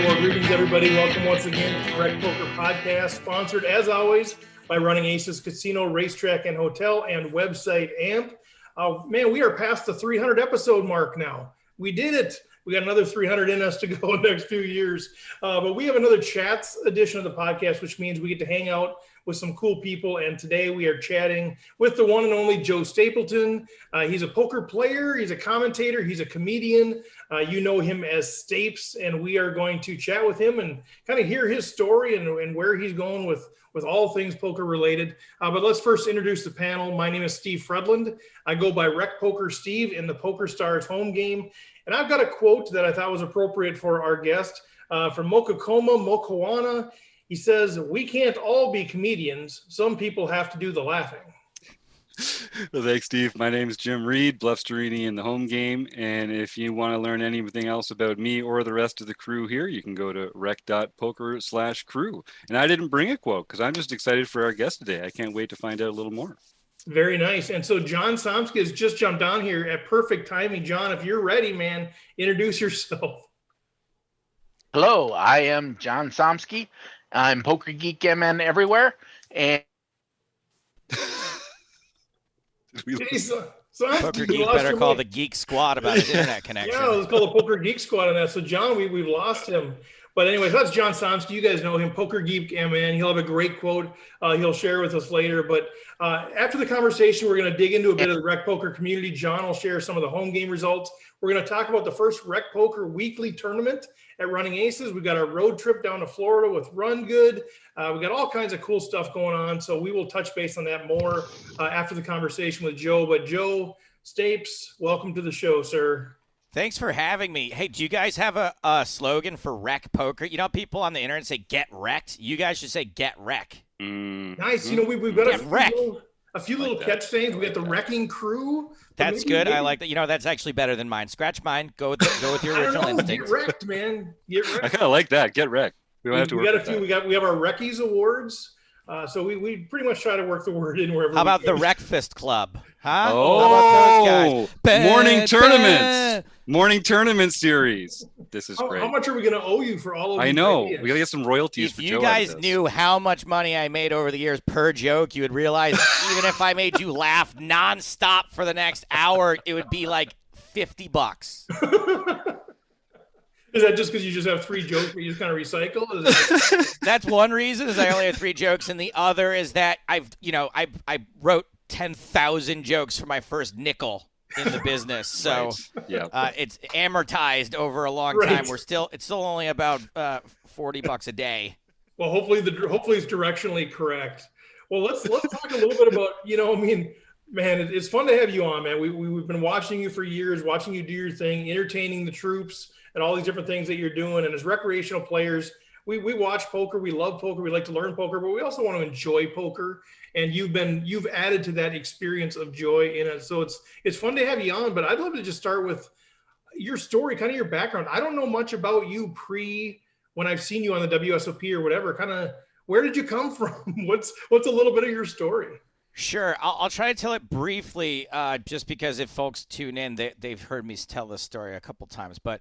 Well, greetings, everybody. Welcome once again to the Rec Poker Podcast, sponsored, as always, by Running Aces Casino, Racetrack, and Hotel, and website AMP. Man, we are past the 300 episode mark now. We did it. We got another 300 in us to go in the next few years. But we have another chats edition of the podcast, which means we get to hang out with some cool people. And today we are chatting with the one and only Joe Stapleton. He's a poker player. He's a commentator. He's a comedian. You know him as Stapes. And we are going to chat with him and kind of hear his story and where he's going with all things poker related. But let's first introduce the panel. My name is Steve Fredland. I go by Rec Poker Steve in the PokerStars home game. And I've got a quote that I thought was appropriate for our guest from Mokakoma Mokoana. He says, "We can't all be comedians. Some people have to do the laughing." Well, thanks, Steve. My name is Jim Reed, Bluffsterini in the home game. And if you want to learn anything else about me or the rest of the crew here, you can go to rec.poker/crew. And I didn't bring a quote because I'm just excited for our guest today. I can't wait to find out a little more. Very nice. And so John Somsky has just jumped on here at perfect timing. John, if you're ready, man, introduce yourself. Hello, I am John Somsky. I'm Poker Geek MN everywhere. And Poker Geek better call the Geek Squad about his internet connection. Yeah, let's call the Poker Geek Squad on that. So John, we've lost him. But anyways, that's John Somsky. You guys know him, Poker Geek MN. He'll have a great quote he'll share with us later. But after the conversation, we're going to dig into a bit of the Rec Poker community. John will share some of the home game results. We're going to talk about the first Rec Poker weekly tournament at Running Aces. We've got our road trip down to Florida with Run Good. We've got all kinds of cool stuff going on. So we will touch base on that more after the conversation with Joe. But Joe Stapes, welcome to the show, sir. Thanks for having me. Hey, do you guys have a slogan for Rec Poker? You know, people on the internet say "get wrecked." You guys should say "get wreck." Nice. You know, we've got a few little catch sayings. We got the Wrecking Crew. That's good. I like that. You know, that's actually better than mine. Scratch mine. Go with your original instinct. Get wrecked, man. Get wrecked. I kind of like that. Get wrecked. We have a few. We have our Reckies awards. So we pretty much try to work the word in wherever. How about we can. The Wreckfist Club? Huh? Oh, how about those guys? Morning tournaments. Morning tournament series. This is great. How much are we going to owe you for all of these I know. ideas? We got to get some royalties if for you Joe. Guys knew how much money I made over the years per joke, you would realize even if I made you laugh nonstop for the next hour, it would be like $50. Is that just because you just have three jokes where you just kind of recycle? That's one reason is I only have three jokes, and the other is that I wrote 10,000 jokes for my first nickel in the business, so it's amortized over a long time. It's still only about $40 a day. Well, hopefully it's directionally correct. Well, let's talk a little bit about man, it's fun to have you on, man. We've been watching you for years, watching you do your thing, entertaining the troops, and all these different things that you're doing. And as recreational players, we watch poker, we love poker, we like to learn poker, but we also want to enjoy poker. And you've added to that experience of joy in it. So it's fun to have you on, but I'd love to just start with your story, kind of your background. I don't know much about you when I've seen you on the WSOP or whatever. Kind of where did you come from? What's a little bit of your story? Sure. I'll try to tell it briefly, just because if folks tune in, they've heard me tell this story a couple times. But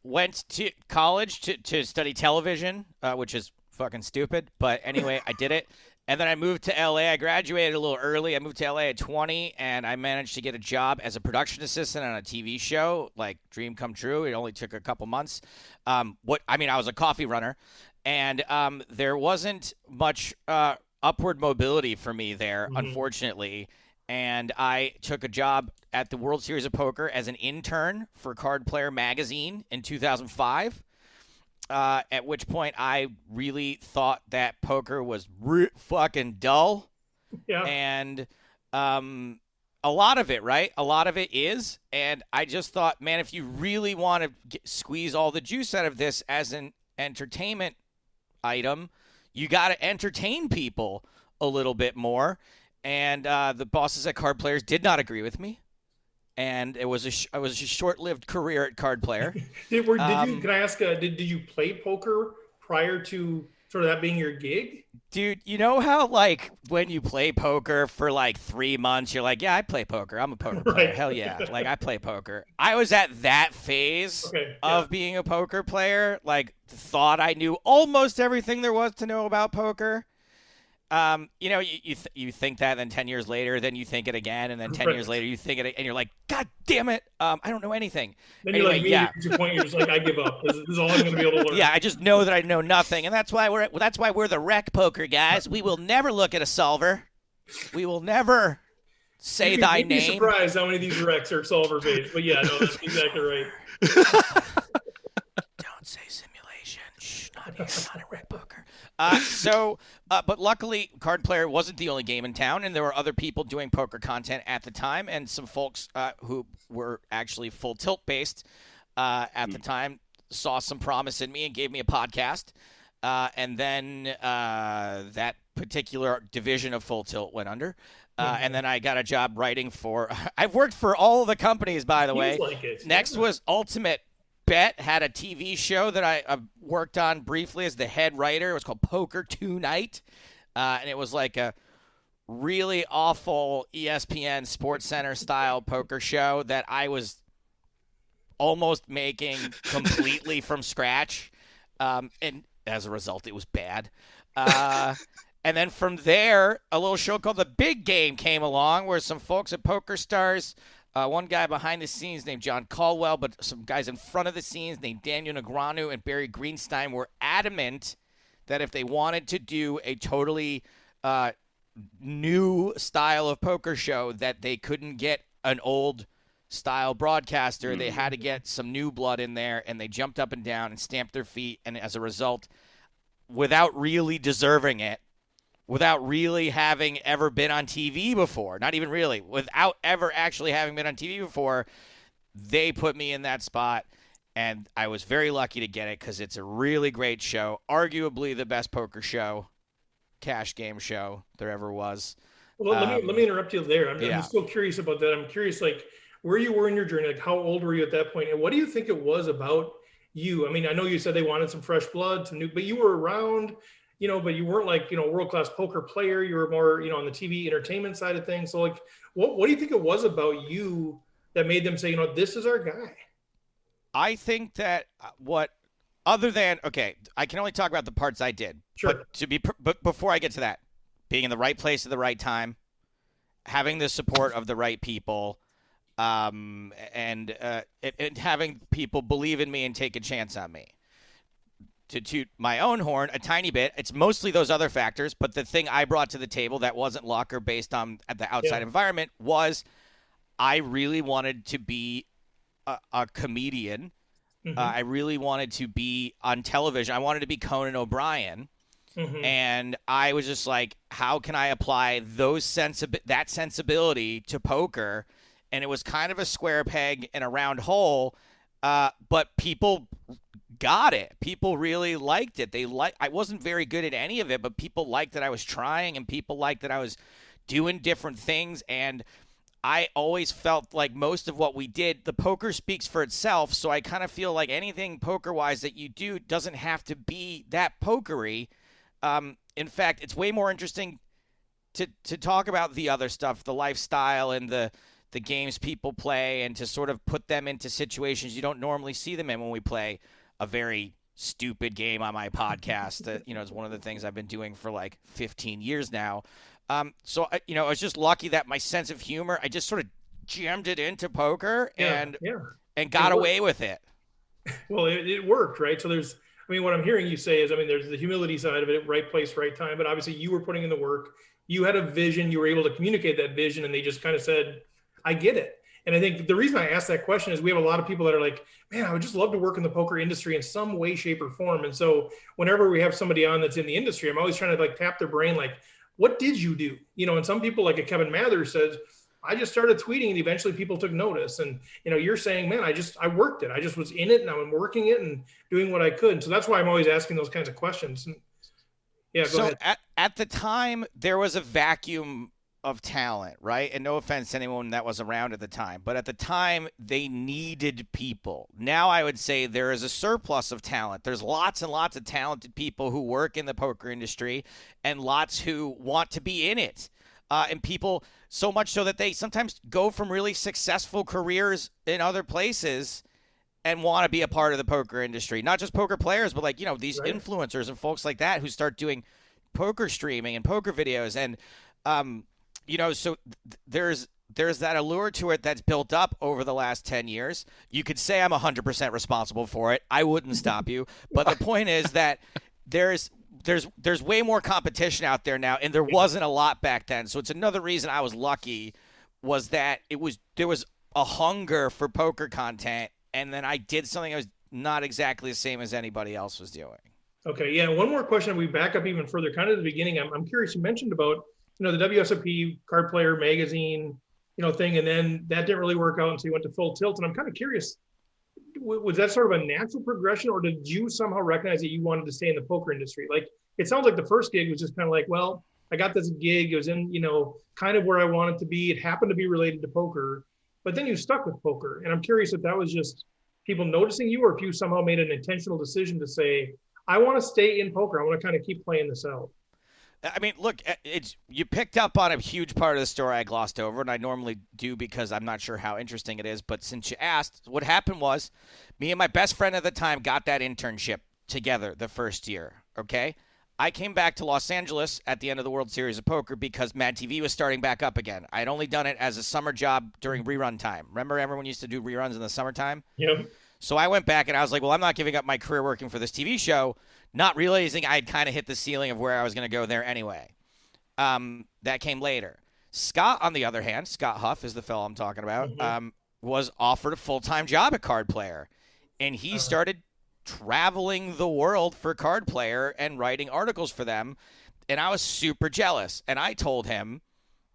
went to college to study television, which is fucking stupid. But anyway, I did it. And then I moved to L.A. I graduated a little early. I moved to L.A. at 20, and I managed to get a job as a production assistant on a TV show, like dream come true. It only took a couple months. I was a coffee runner, and there wasn't much upward mobility for me there, unfortunately. And I took a job at the World Series of Poker as an intern for Card Player Magazine in 2005. At which point I really thought that poker was fucking dull. Yeah. And a lot of it, right? A lot of it is. And I just thought, man, if you really want to squeeze all the juice out of this as an entertainment item, you got to entertain people a little bit more. And the bosses at Card Players did not agree with me. And it was a short-lived career at Card Player. Can I ask? Did you play poker prior to sort of that being your gig? Dude, you know how like when you play poker for like 3 months, you're like, yeah, I play poker. I'm a poker player. Right. Hell yeah. Like I play poker. I was at that phase of being a poker player. Like thought I knew almost everything there was to know about poker. You know, you think that, and then 10 years later, then you think it again, and then 10 years later you think it, and you're like, God damn it, I don't know anything. Then anyway, you're like, me, at your point, you're just like, I give up. This is all I'm going to be able to learn. Yeah, I just know that I know nothing, and that's why we're the rec poker guys. We will never look at a solver. We will never say thy name. You'd be surprised how many of these recs are solver based. But yeah, no, that's exactly right. Don't say simulation. Shh, not here, not in rec poker. But luckily, Card Player wasn't the only game in town, and there were other people doing poker content at the time, and some folks who were actually full tilt based at the time saw some promise in me and gave me a podcast. And then that particular division of Full Tilt went under. And then I got a job writing for – I've worked for all of the companies, by the way. Like it. Next was Ultimate Bet, had a TV show that I worked on briefly as the head writer. It was called Poker Tonight. And it was like a really awful ESPN Sports Center style poker show that I was almost making completely from scratch. And as a result, it was bad. And then from there, a little show called The Big Game came along where some folks at PokerStars, one guy behind the scenes named John Caldwell, but some guys in front of the scenes named Daniel Negreanu and Barry Greenstein were adamant that if they wanted to do a totally new style of poker show, that they couldn't get an old style broadcaster. They had to get some new blood in there, and they jumped up and down and stamped their feet. And as a result, without really deserving it, without really having ever been on TV before, not even really, without ever actually having been on TV before, they put me in that spot. And I was very lucky to get it because it's a really great show, arguably the best poker show, cash game show there ever was. Well, let me interrupt you there. I'm still curious about that. I'm curious, like, where you were in your journey, like how old were you at that point? And what do you think it was about you? I mean, I know you said they wanted some fresh blood, some new, but you were around, you know, but you weren't like, you know, world-class poker player. You were more, you know, on the TV entertainment side of things. So like, what do you think it was about you that made them say, you know, this is our guy? I think that I can only talk about the parts I did. Sure. But before I get to that, being in the right place at the right time, having the support of the right people, and having people believe in me and take a chance on me. To toot my own horn a tiny bit, it's mostly those other factors, but the thing I brought to the table that wasn't luck or based on the outside environment was I really wanted to be a comedian. I really wanted to be on television. I wanted to be Conan O'Brien. And I was just like, how can I apply that sensibility to poker? And it was kind of a square peg in a round hole, but people got it. People really liked it. I wasn't very good at any of it, but people liked that I was trying, and people liked that I was doing different things. And I always felt like most of what we did, the poker speaks for itself. So I kind of feel like anything poker-wise that you do doesn't have to be that pokery. In fact, it's way more interesting to talk about the other stuff, the lifestyle and the games people play, and to sort of put them into situations you don't normally see them in when we play a very stupid game on my podcast that, you know, is one of the things I've been doing for like 15 years now. So, you know, I was just lucky that my sense of humor, I just sort of jammed it into poker and got away with it. Well, it worked, right? So what I'm hearing you say is, there's the humility side of it, right place, right time, but obviously you were putting in the work. You had a vision, you were able to communicate that vision, and they just kind of said, I get it. And I think the reason I asked that question is we have a lot of people that are like, man, I would just love to work in the poker industry in some way, shape, or form. And so whenever we have somebody on that's in the industry, I'm always trying to like tap their brain, like, what did you do? You know, and some people like a Kevin Mather says, I just started tweeting and eventually people took notice. And, you know, you're saying, man, I worked it. I just was in it and I'm working it and doing what I could. And so that's why I'm always asking those kinds of questions. And, yeah, go ahead. At the time, there was a vacuum of talent, right? And no offense to anyone that was around at the time, but at the time they needed people. Now I would say there is a surplus of talent. There's lots and lots of talented people who work in the poker industry and lots who want to be in it. And people, so much so that they sometimes go from really successful careers in other places and want to be a part of the poker industry. Not just poker players, but like, you know, these influencers and folks like that who start doing poker streaming and poker videos. And, you know, so there's that allure to it that's built up over the last 10 years. You could say I'm 100% responsible for it. I wouldn't stop you. But the point is that there's way more competition out there now, and there wasn't a lot back then. So it's another reason I was lucky was that there was a hunger for poker content, and then I did something that was not exactly the same as anybody else was doing. Okay, yeah. One more question. We back up even further, kind of the beginning. I'm curious. You mentioned about, you know, the WSOP Card Player magazine, you know, thing, and then that didn't really work out, and so you went to Full Tilt. And I'm kind of curious, was that sort of a natural progression, or did you somehow recognize that you wanted to stay in the poker industry? Like, it sounds like the first gig was just kind of like, well, I got this gig. It was in, you know, kind of where I wanted to be. It happened to be related to poker, but then you stuck with poker. And I'm curious if that was just people noticing you, or if you somehow made an intentional decision to say, I want to stay in poker. I want to kind of keep playing this out. I mean, look, you picked up on a huge part of the story I glossed over, and I normally do because I'm not sure how interesting it is. But since you asked, what happened was me and my best friend at the time got that internship together the first year, okay? I came back to Los Angeles at the end of the World Series of Poker because Mad TV was starting back up again. I had only done it as a summer job during rerun time. Remember everyone used to do reruns in the summertime? Yep. So I went back and I was like, well, I'm not giving up my career working for this TV show, not realizing I had kind of hit the ceiling of where I was going to go there anyway. That came later. Scott, on the other hand, Scott Huff is the fellow I'm talking about, was offered a full-time job at Card Player. And he started traveling the world for Card Player and writing articles for them. And I was super jealous. And I told him,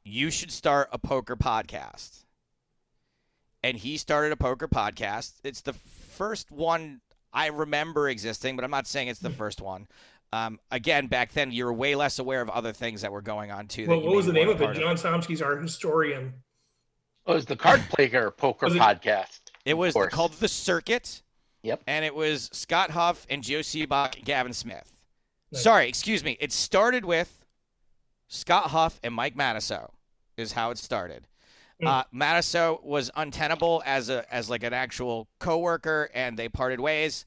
you should start a poker podcast. And he started a poker podcast. It's the first one I remember existing, but I'm not saying it's the first one. Again, back then, you were way less aware of other things that were going on, too. Well, what was the name of it? John Somsky's our historian. It was the Card Player Poker Podcast. It was called The Circuit. Yep. And it was Scott Huff and Joe Seabach and Gavin Smith. Nice. Sorry, excuse me. It started with Scott Huff and Mike Matusow is how it started. Matusow was untenable as like an actual coworker, and they parted ways.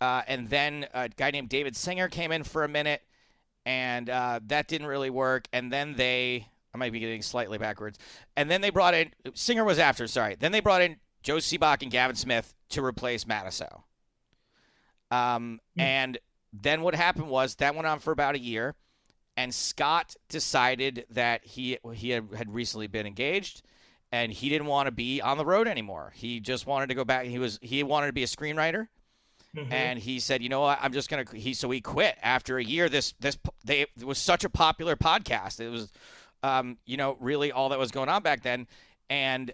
And then a guy named David Singer came in for a minute, and that didn't really work. And then I might be getting slightly backwards. And then they brought in Singer was after. Sorry. Then they brought in Joe Seabach and Gavin Smith to replace Matusow. And then what happened was that went on for about a year. And Scott decided that he had recently been engaged, and he didn't want to be on the road anymore. He just wanted to go back. He wanted to be a screenwriter, and he said, "You know what? I'm just gonna." So he quit after a year. It was such a popular podcast. It was, really all that was going on back then, and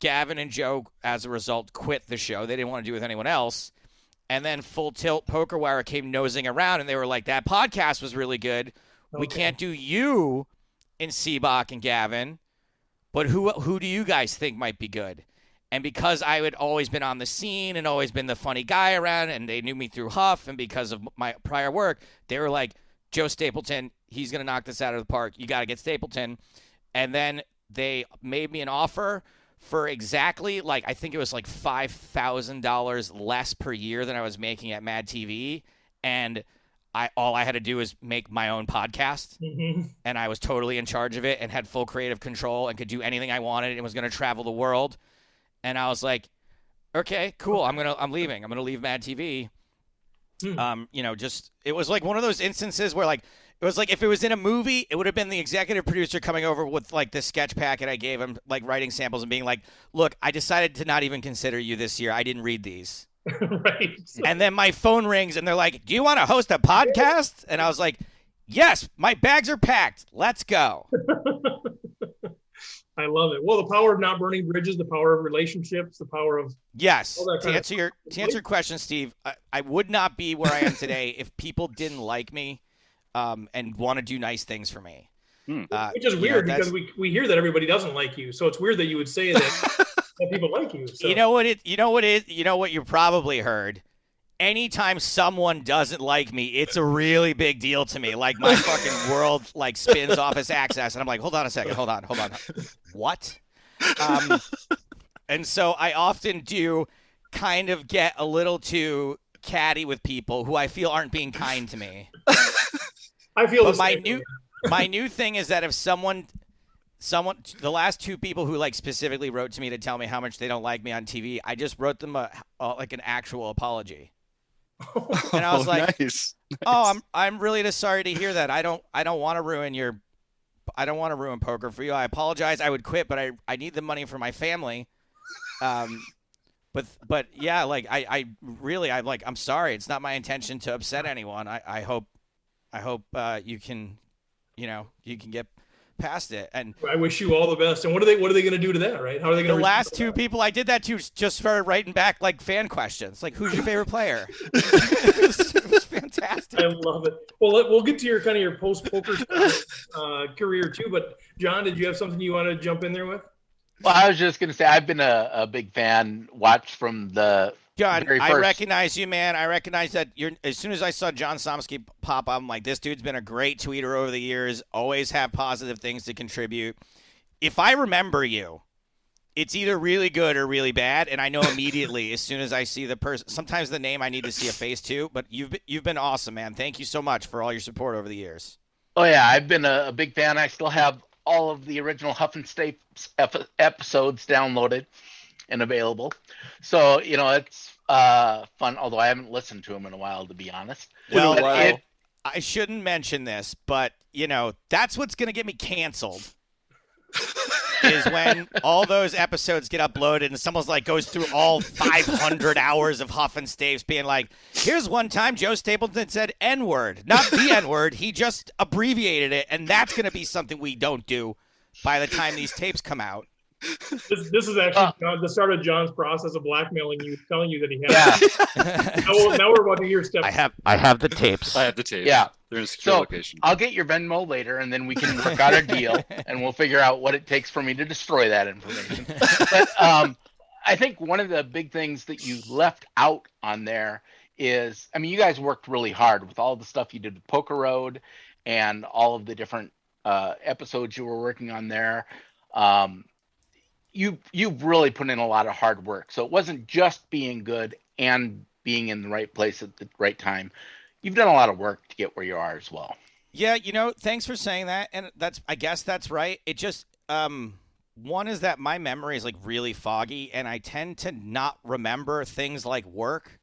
Gavin and Joe, as a result, quit the show. They didn't want to do it with anyone else. And then Full Tilt Poker Wire came nosing around, and they were like, that podcast was really good. Okay. We can't do you and Seabach and Gavin, but who do you guys think might be good? And because I had always been on the scene and always been the funny guy around, and they knew me through Huff, and because of my prior work, they were like, Joe Stapleton, he's going to knock this out of the park. You got to get Stapleton. And then they made me an offer for exactly, I think it was like $5,000 less per year than I was making at Mad TV. And all I had to do was make my own podcast. And I was totally in charge of it and had full creative control and could do anything I wanted and was going to travel the world. And I was like, okay, cool. I'm leaving. I'm going to leave Mad TV. It was like one of those instances where it was like if it was in a movie, it would have been the executive producer coming over with the sketch packet I gave him, writing samples and being like, look, I decided to not even consider you this year. I didn't read these. Right. And then my phone rings and they're like, do you want to host a podcast? And I was like, yes, my bags are packed. Let's go. I love it. Well, the power of not burning bridges, the power of relationships, the power of yes. To answer your question, Steve, I would not be where I am today if people didn't like me and want to do nice things for me. Which is weird because we hear that everybody doesn't like you. So it's weird that you would say that, that people like you. So. You know what you probably heard. Anytime someone doesn't like me, it's a really big deal to me. Like my fucking world like spins off its axis, and I'm like, hold on a second, hold on. What? And so I often do kind of get a little too catty with people who I feel aren't being kind to me. I feel but my new thing is that if someone, the last two people who like specifically wrote to me to tell me how much they don't like me on TV, I just wrote them like an actual apology. And I was like, nice. "Oh, I'm really just sorry to hear that. I don't want to ruin poker for you. I apologize. I would quit, but I need the money for my family." But yeah, like I'm sorry. It's not my intention to upset anyone. I hope you can get past it. And I wish you all the best. And what are they going to do to that, right? How are they going to? The last two people I did that to just started writing back like fan questions, like who's your favorite player? It was fantastic. I love it. Well, we'll get to your post poker career too. But John, did you have something you want to jump in there with? Well, I was just going to say I've been a big fan. Watched from the John, very I first. recognize you, man. I recognize that as soon as I saw John Somsky pop up, I'm like, this dude's been a great tweeter over the years, always have positive things to contribute. If I remember you, it's either really good or really bad, and I know immediately as soon as I see the person. Sometimes the name I need to see a face too, but you've been awesome, man. Thank you so much for all your support over the years. Oh, yeah, I've been a big fan. I still have all of the original Huff and Stapes episodes downloaded and available. So, it's fun, although I haven't listened to them in a while, to be honest. Well, I shouldn't mention this, but, that's what's going to get me canceled is when all those episodes get uploaded and someone's like goes through all 500 hours of Huff and Stapes being like, here's one time Joe Stapleton said N-word. Not the N-word. He just abbreviated it, and that's going to be something we don't do by the time these tapes come out. This is actually the start of John's process of blackmailing you, telling you that he has. Yeah. now we're about to hear steps. I have the tapes. I have the tapes. Yeah. They're in a secure location. I'll get your Venmo later, and then we can work out a deal, and we'll figure out what it takes for me to destroy that information. But I think one of the big things that you left out on there is, you guys worked really hard with all the stuff you did with Poker Road and all of the different episodes you were working on there. You've really put in a lot of hard work. So it wasn't just being good and being in the right place at the right time. You've done a lot of work to get where you are as well. Yeah, thanks for saying that. And I guess that's right. It just, one is that my memory is like really foggy and I tend to not remember things like work.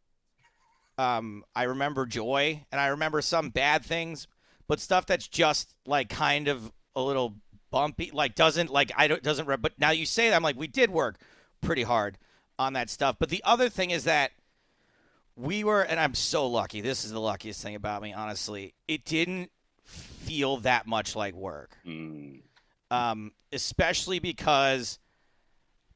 I remember joy and I remember some bad things, but stuff that's just like kind of a little bumpy, like but now you say that, I'm like, we did work pretty hard on that stuff. But the other thing is that and I'm so lucky. This is the luckiest thing about me, honestly. It didn't feel that much like work. Especially because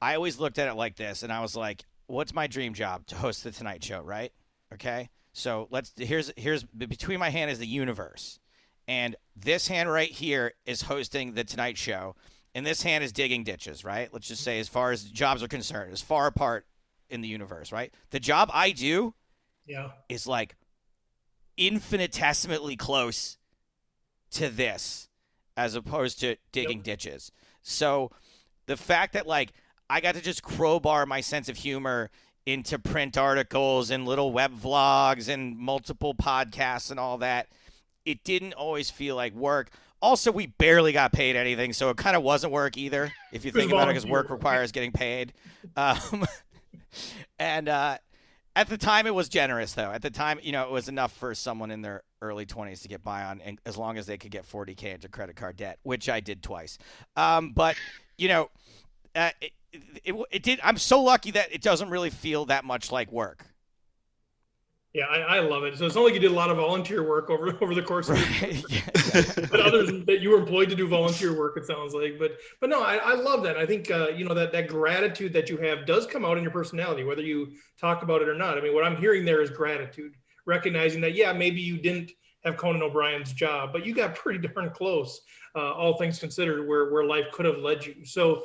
I always looked at it like this and I was like, what's my dream job? To host the Tonight Show, right? Okay. So here's between my hand is the universe. And this hand right here is hosting the Tonight Show. And this hand is digging ditches, right? Let's just say as far as jobs are concerned, as far apart in the universe, right? The job I do is like infinitesimally close to this as opposed to digging ditches. So the fact that like I got to just crowbar my sense of humor into print articles and little web vlogs and multiple podcasts and all that, it didn't always feel like work. Also, we barely got paid anything, so it kind of wasn't work either, if you think about it, because work requires getting paid. And at the time, it was generous, though. At the time, it was enough for someone in their early 20s to get by on, and as long as they could get $40K into credit card debt, which I did twice. But, it did. I'm so lucky that it doesn't really feel that much like work. Yeah, I love it. So it's not like you did a lot of volunteer work over the course of it. But others that you were employed to do volunteer work, it sounds like. But no, I love that. I think that gratitude that you have does come out in your personality, whether you talk about it or not. I mean, what I'm hearing there is gratitude, recognizing that maybe you didn't have Conan O'Brien's job, but you got pretty darn close, all things considered, where life could have led you. So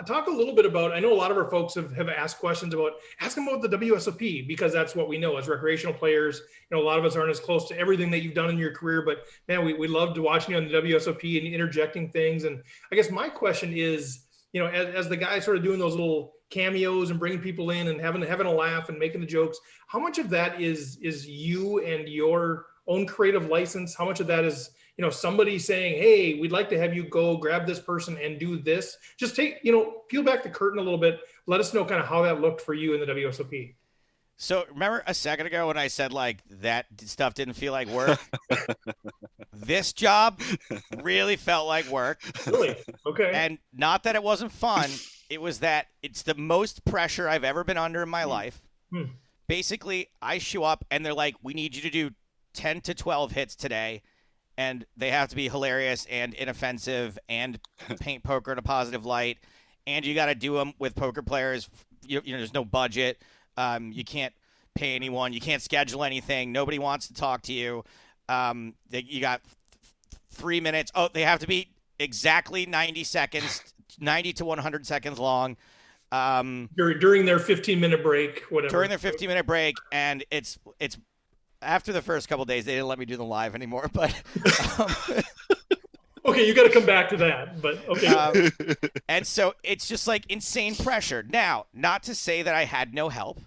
talk a little bit about, I know a lot of our folks have asked questions about, ask them about the WSOP, because that's what we know as recreational players. You know, a lot of us aren't as close to everything that you've done in your career, but man, we loved watching you on the WSOP and interjecting things. And I guess my question is, you know, as the guy sort of doing those little cameos and bringing people in and having a laugh and making the jokes, how much of that is you and your own creative license? How much of that is, you know, somebody saying, hey, we'd like to have you go grab this person and do this? Just peel back the curtain a little bit. Let us know kind of how that looked for you in the WSOP. So remember a second ago when I said like that stuff didn't feel like work? This job really felt like work. Really? Okay. And not that it wasn't fun. It was that it's the most pressure I've ever been under in my life. Basically, I show up and they're like, we need you to do 10 to 12 hits today. And they have to be hilarious and inoffensive and paint poker in a positive light. And you got to do them with poker players. You know, there's no budget. You can't pay anyone. You can't schedule anything. Nobody wants to talk to you. You got 3 minutes. Oh, they have to be exactly 90 seconds, 90 to 100 seconds long. During their 15-minute break, whatever. During their 15-minute break, and it's after the first couple of days, they didn't let me do them live anymore. But okay, you got to come back to that. But okay. And so it's just like insane pressure. Now, not to say that I had no help,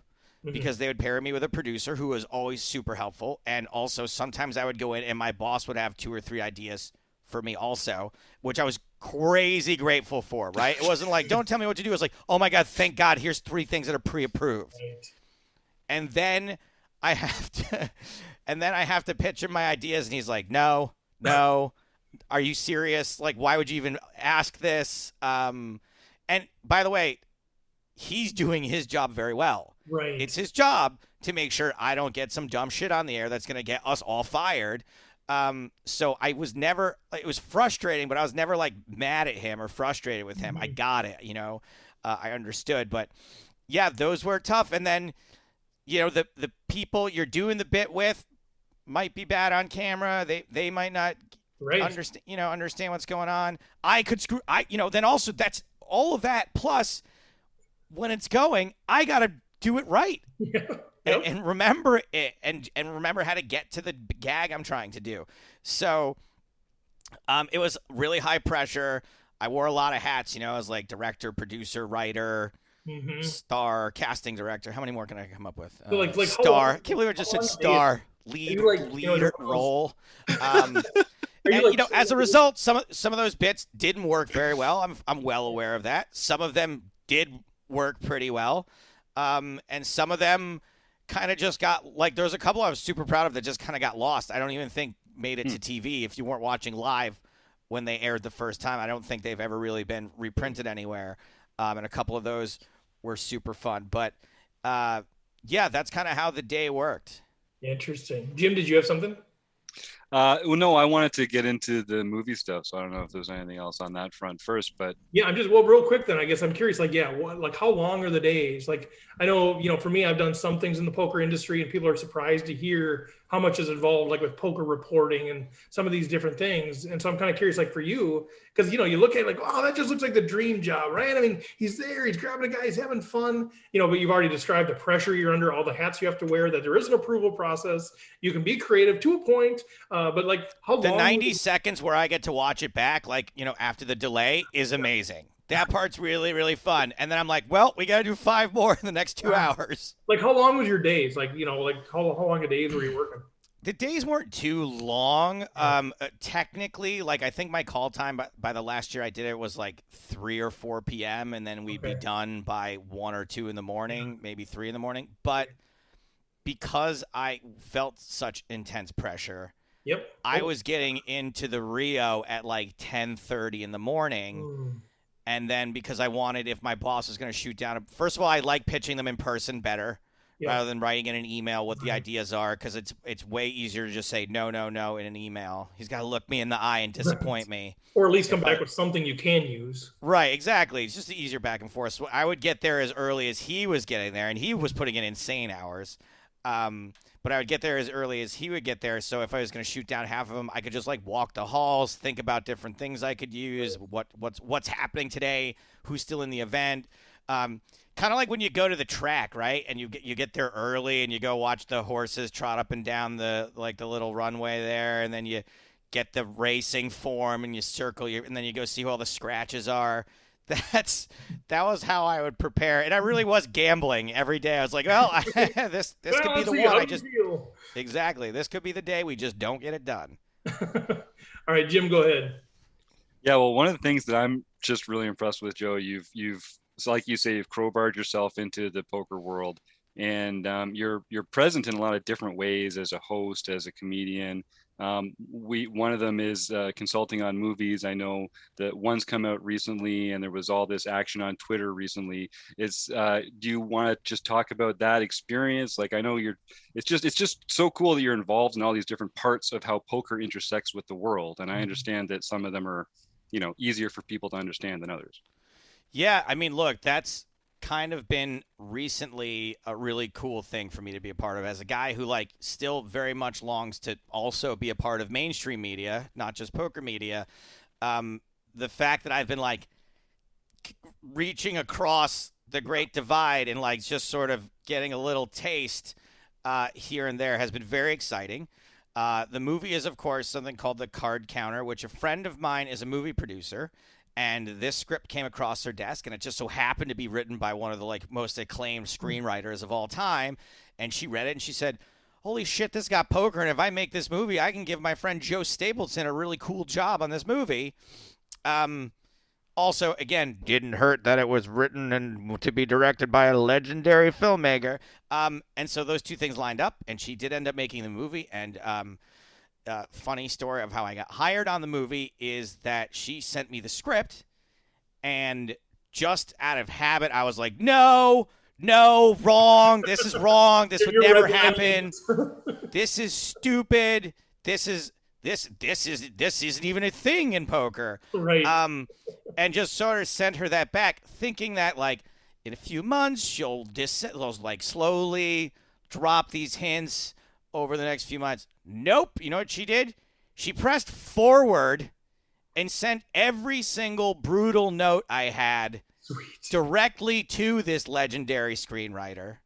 because they would pair me with a producer who was always super helpful, and also sometimes I would go in and my boss would have 2 or 3 ideas for me also, which I was crazy grateful for. Right? It wasn't like, don't tell me what to do. It was like, oh my God, thank God, here's 3 things that are pre-approved. Right. And then I have to pitch him my ideas, and he's like, no, are you serious? Like, why would you even ask this? And by the way, he's doing his job very well. Right. It's his job to make sure I don't get some dumb shit on the air that's going to get us all fired. So I was never, it was frustrating, but I was never like mad at him or frustrated with him. I got it, you know, I understood, but yeah, those were tough. And then, you know, the people you're doing the bit with might be bad on camera. They might not understand what's going on. Then also that's all of that. Plus when it's going, I got to do it right. Yeah. And remember it and remember how to get to the gag I'm trying to do. So it was really high pressure. I wore a lot of hats, you know, I was like director, producer, writer, star, casting director. How many more can I come up with? Like star. I can't believe I just said star. Lead role. As a result, some of those bits didn't work very well. I'm well aware of that. Some of them did work pretty well. And some of them kind of just got, like, there's a couple I was super proud of that just kind of got lost. I don't even think made it to TV. If you weren't watching live when they aired the first time, I don't think they've ever really been reprinted anywhere. And a couple of those were super fun. But, yeah, that's kind of how the day worked. Interesting. Jim, did you have something? Well, no, I wanted to get into the movie stuff, so I don't know if there's anything else on that front first, but yeah, real quick then, I guess I'm curious, like, yeah, how long are the days? Like, I know, you know, for me, I've done some things in the poker industry, and people are surprised to hear how much is involved, like with poker reporting and some of these different things. And so I'm kind of curious, like for you, because, you know, you look at it like, oh, that just looks like the dream job, right? I mean, he's there, he's grabbing a guy, he's having fun, you know, but you've already described the pressure you're under, all the hats you have to wear, that there is an approval process. You can be creative to a point, but like how long? The 90 seconds where I get to watch it back, like, you know, after the delay is amazing. That part's really, really fun. And then I'm like, well, we got to do 5 more in the next 2 hours. Like, how long was your days? Like, you know, like how long a days were you working? The days weren't too long. Technically, like, I think my call time by the last year I did it was like 3 or 4 p.m. And then we'd be done by 1 or 2 in the morning, maybe 3 in the morning. But because I felt such intense pressure, I was getting into the Rio at like 10:30 in the morning. And then because I wanted, if my boss was going to shoot down, first of all, I like pitching them in person better rather than writing in an email what the ideas are, because it's way easier to just say no in an email. He's got to look me in the eye and disappoint me. Or at least come back with something you can use. Right, exactly. It's just easier back and forth. So I would get there as early as he was getting there, and he was putting in insane hours. But I would get there as early as he would get there. So if I was going to shoot down half of them, I could just like walk the halls, think about different things I could use, what's happening today, who's still in the event. Kind of like when you go to the track, right? And you get there early and you go watch the horses trot up and down the little runway there, and then you get the racing form and you circle and then you go see who all the scratches are. That was how I would prepare, and I really was gambling every day. I was like, well, this could be the one. Exactly. This could be the day we just don't get it done. All right, Jim, go ahead. Yeah, well, one of the things that I'm just really impressed with, Joe, you've so like you say, you've crowbarred yourself into the poker world, and you're present in a lot of different ways as a host, as a comedian. One of them is consulting on movies. I know that one's come out recently, and there was all this action on Twitter recently. Do you want to just talk about that experience? Like, I know it's just so cool that you're involved in all these different parts of how poker intersects with the world. And I understand that some of them are, easier for people to understand than others. Yeah, I mean, look, that's kind of been recently a really cool thing for me to be a part of as a guy who still very much longs to also be a part of mainstream media, not just poker media. The fact that I've been reaching across the great divide and just sort of getting a little taste here and there has been very exciting. The movie is, of course, something called The Card Counter, which a friend of mine is a movie producer. And this script came across her desk, and it just so happened to be written by one of the most acclaimed screenwriters of all time. And she read it, and she said, holy shit, this got poker, and if I make this movie, I can give my friend Joe Stapleton a really cool job on this movie. Also, again, didn't hurt that it was written and to be directed by a legendary filmmaker. And so those two things lined up, and she did end up making the movie, and funny story of how I got hired on the movie is that she sent me the script, and just out of habit, I was like, no, wrong. This is wrong. This would never happen. This is stupid. This isn't even a thing in poker. Right. And just sort of sent her that back, thinking that in a few months she'll slowly drop these hints over the next few months. Nope. You know what she did? She pressed forward and sent every single brutal note I had directly to this legendary screenwriter.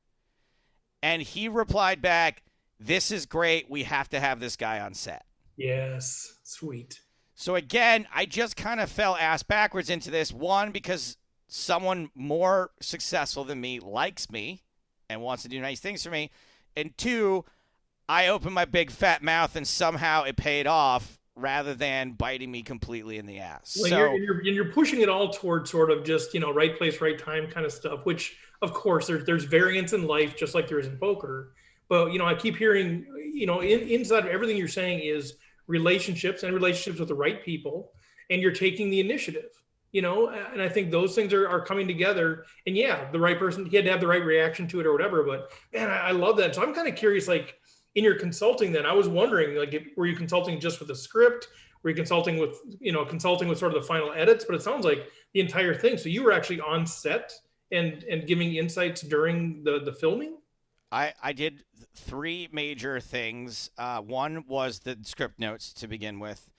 And he replied back, this is great. We have to have this guy on set. Yes. Sweet. So again, I just kind of fell ass backwards into this. One, because someone more successful than me likes me and wants to do nice things for me. And two, I opened my big fat mouth and somehow it paid off rather than biting me completely in the ass. Well, so you're pushing it all toward sort of just, right place, right time kind of stuff, which of course there's variance in life, just like there is in poker. But, I keep hearing, inside of everything you're saying is relationships with the right people, and you're taking the initiative, and I think those things are coming together. And yeah, the right person, he had to have the right reaction to it or whatever, but man, I love that. So I'm kind of curious, in your consulting then, I was wondering, were you consulting just with the script? Were you consulting with sort of the final edits? But it sounds like the entire thing. So you were actually on set and giving insights during the filming? I did three major things. One was the script notes to begin with.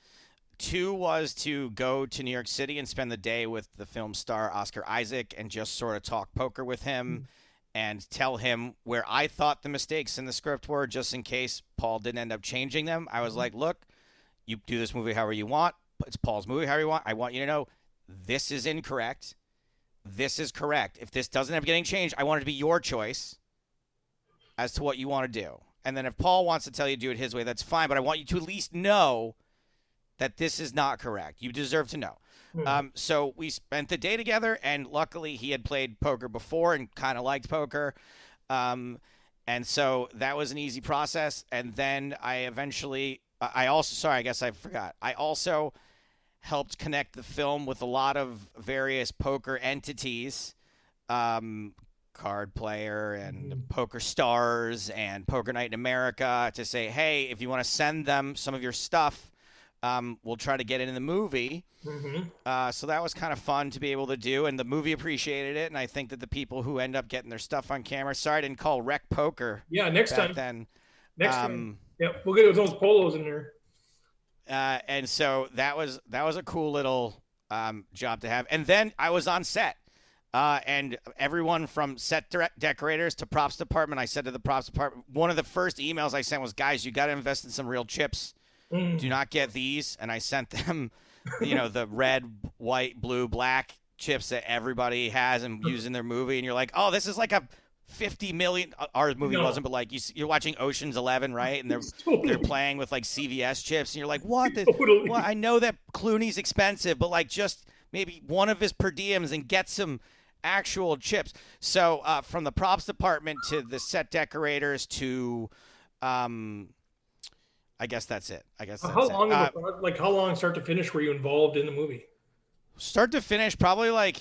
Two was to go to New York City and spend the day with the film star Oscar Isaac and just sort of talk poker with him and tell him where I thought the mistakes in the script were, just in case Paul didn't end up changing them. I was like, look, you do this movie however you want. It's Paul's movie however you want. I want you to know this is incorrect. This is correct. If this doesn't end up getting changed, I want it to be your choice as to what you want to do. And then if Paul wants to tell you to do it his way, that's fine. But I want you to at least know that this is not correct. You deserve to know. So we spent the day together, and luckily he had played poker before and kind of liked poker. And so that was an easy process. And then I also helped connect the film with a lot of various poker entities, Card Player and PokerStars and Poker Night in America, to say, hey, if you want to send them some of your stuff, we'll try to get it in the movie. So that was kind of fun to be able to do, and the movie appreciated it. And I think that the people who end up getting their stuff on camera, sorry I didn't call Rec Poker. Yeah, next back time. Then. Next time. Yeah, we'll get those polos in there. And so that was a cool little job to have. And then I was on set. And everyone from set decorators to props department, I said to the props department, one of the first emails I sent was, guys, you got to invest in some real chips. Do not get these. And I sent them, the red, white, blue, black chips that everybody has and use in their movie. And you're like, oh, this is like a 50 million. Our movie wasn't, but like you're watching Ocean's 11, right? And they're playing with like CVS chips. And you're like, what? Well, I know that Clooney's expensive, but like just maybe one of his per diems and get some actual chips. So from the props department to the set decorators to I guess that's it. How long start to finish were you involved in the movie? Start to finish, probably like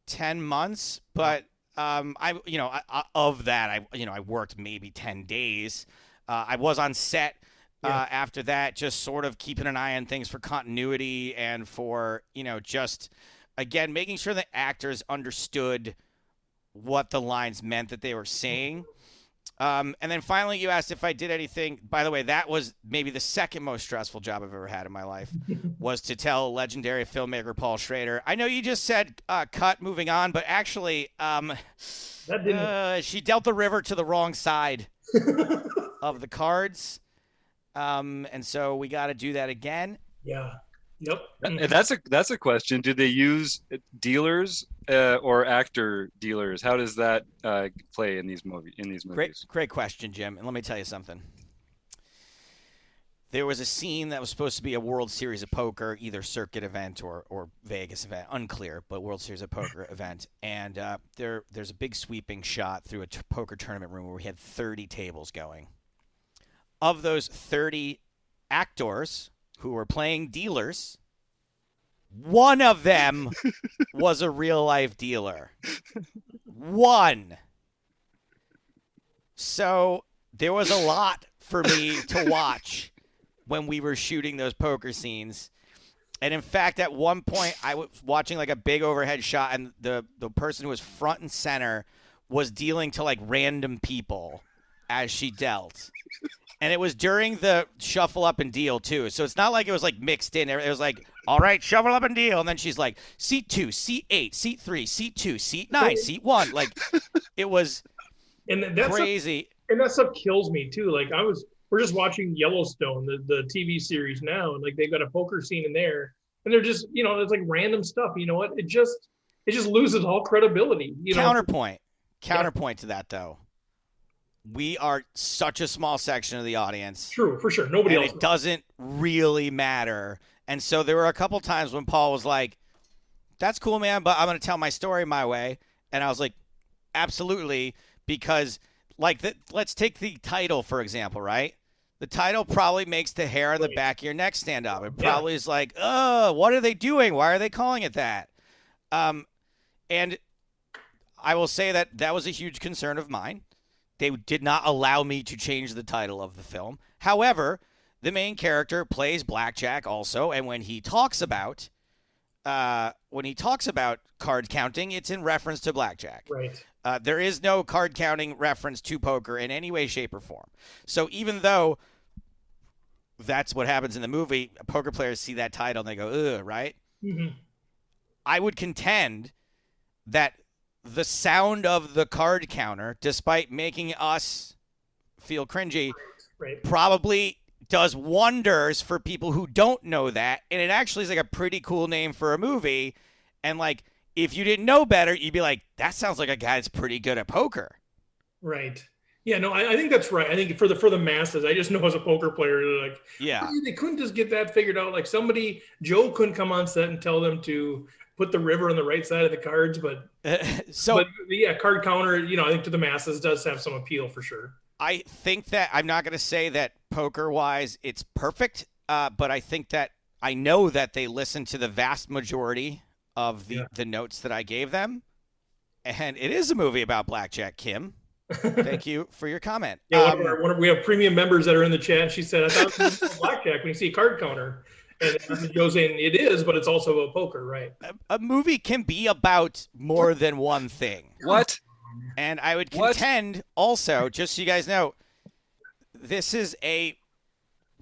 10 months, but I worked maybe 10 days. I was on set after that, just sort of keeping an eye on things for continuity and for, just again, making sure that actors understood what the lines meant that they were saying. And then finally, you asked if I did anything. By the way, that was maybe the second most stressful job I've ever had in my life, was to tell legendary filmmaker Paul Schrader, I know you just said cut, moving on, but actually she dealt the river to the wrong side of the cards. And so we got to do that again. Yeah. Yep. And that's a question. Do they use dealers or actor dealers? How does that play in these movies? Great question, Jim. And let me tell you something. There was a scene that was supposed to be a World Series of Poker, either circuit event or Vegas event, unclear, but World Series of Poker event. And there's a big sweeping shot through a poker tournament room where we had 30 tables going. Of those 30 actors who were playing dealers, one of them was a real-life dealer. One. So there was a lot for me to watch when we were shooting those poker scenes. And in fact, at one point, I was watching like a big overhead shot, and the person who was front and center was dealing to like random people as she dealt. And it was during the shuffle up and deal, too. So it's not like it was, like, mixed in. It was like, all right, shuffle up and deal. And then she's like, seat 2, seat 8, seat 3, seat 2, seat 9, seat 1. Like, it was crazy. And that stuff kills me, too. Like, we're just watching Yellowstone, the TV series now. And, like, they've got a poker scene in there. And they're just, it's like random stuff. You know what? It just loses all credibility. Counterpoint to that, though. We are such a small section of the audience. True, for sure. Nobody else. It doesn't really matter. And so there were a couple times when Paul was like, that's cool, man, but I'm going to tell my story my way. And I was like, absolutely, because let's take the title, for example, right? The title probably makes the hair on the back of your neck stand up. It probably is like, oh, what are they doing? Why are they calling it that? And I will say that was a huge concern of mine. They did not allow me to change the title of the film. However, the main character plays blackjack also, and when he talks about card counting, it's in reference to blackjack. Right. There is no card counting reference to poker in any way, shape, or form. So even though that's what happens in the movie, poker players see that title and they go, ugh, right? Mm-hmm. I would contend that the sound of the card counter, despite making us feel cringy, probably does wonders for people who don't know that. And it actually is like a pretty cool name for a movie. And like, if you didn't know better, you'd be like, that sounds like a guy that's pretty good at poker. Right. Yeah, no, I think that's right. I think for the masses, I just know as a poker player, they're like, they couldn't just get that figured out. Like Joe couldn't come on set and tell them to put the river on the right side of the cards, but card counter, I think to the masses does have some appeal for sure. I think that I'm not going to say that poker wise it's perfect, but I think that I know that they listen to the vast majority of the notes that I gave them, and it is a movie about blackjack, Kim. Thank you for your comment. Yeah, we have premium members that are in the chat. And she said, I thought it was blackjack when you see a card counter. And Joe's saying it is, but it's also about poker, right? A movie can be about more than one thing. What? And I would contend also, just so you guys know, this is a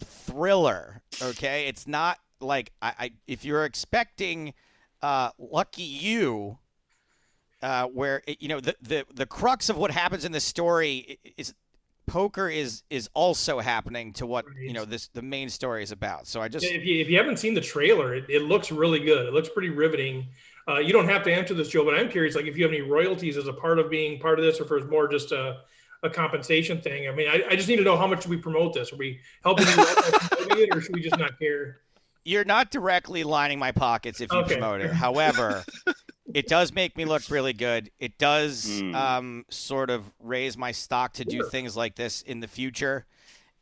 thriller, okay? It's not like if you're expecting Lucky You, where the crux of what happens in the story is poker is also happening to what the main story is about. So if you haven't seen the trailer, it looks really good. It looks pretty riveting. You don't have to answer this, Joe, but I'm curious, like if you have any royalties as a part of being part of this, or if it's more just a compensation thing. I mean, I just need to know how much do we promote this? Are we helping you out by promoting it, or should we just not care? You're not directly lining my pockets if you promote it. However, it does make me look really good. It does sort of raise my stock to do things like this in the future.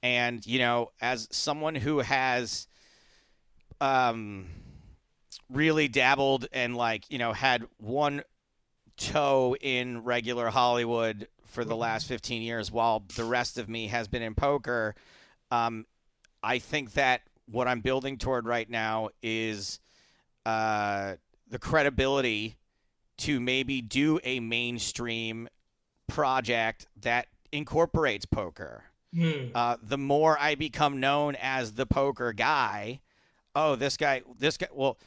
And, as someone who has really dabbled and had one toe in regular Hollywood for the last 15 years while the rest of me has been in poker, I think that what I'm building toward right now is the credibility to maybe do a mainstream project that incorporates poker. The more I become known as the poker guy, this guy, well,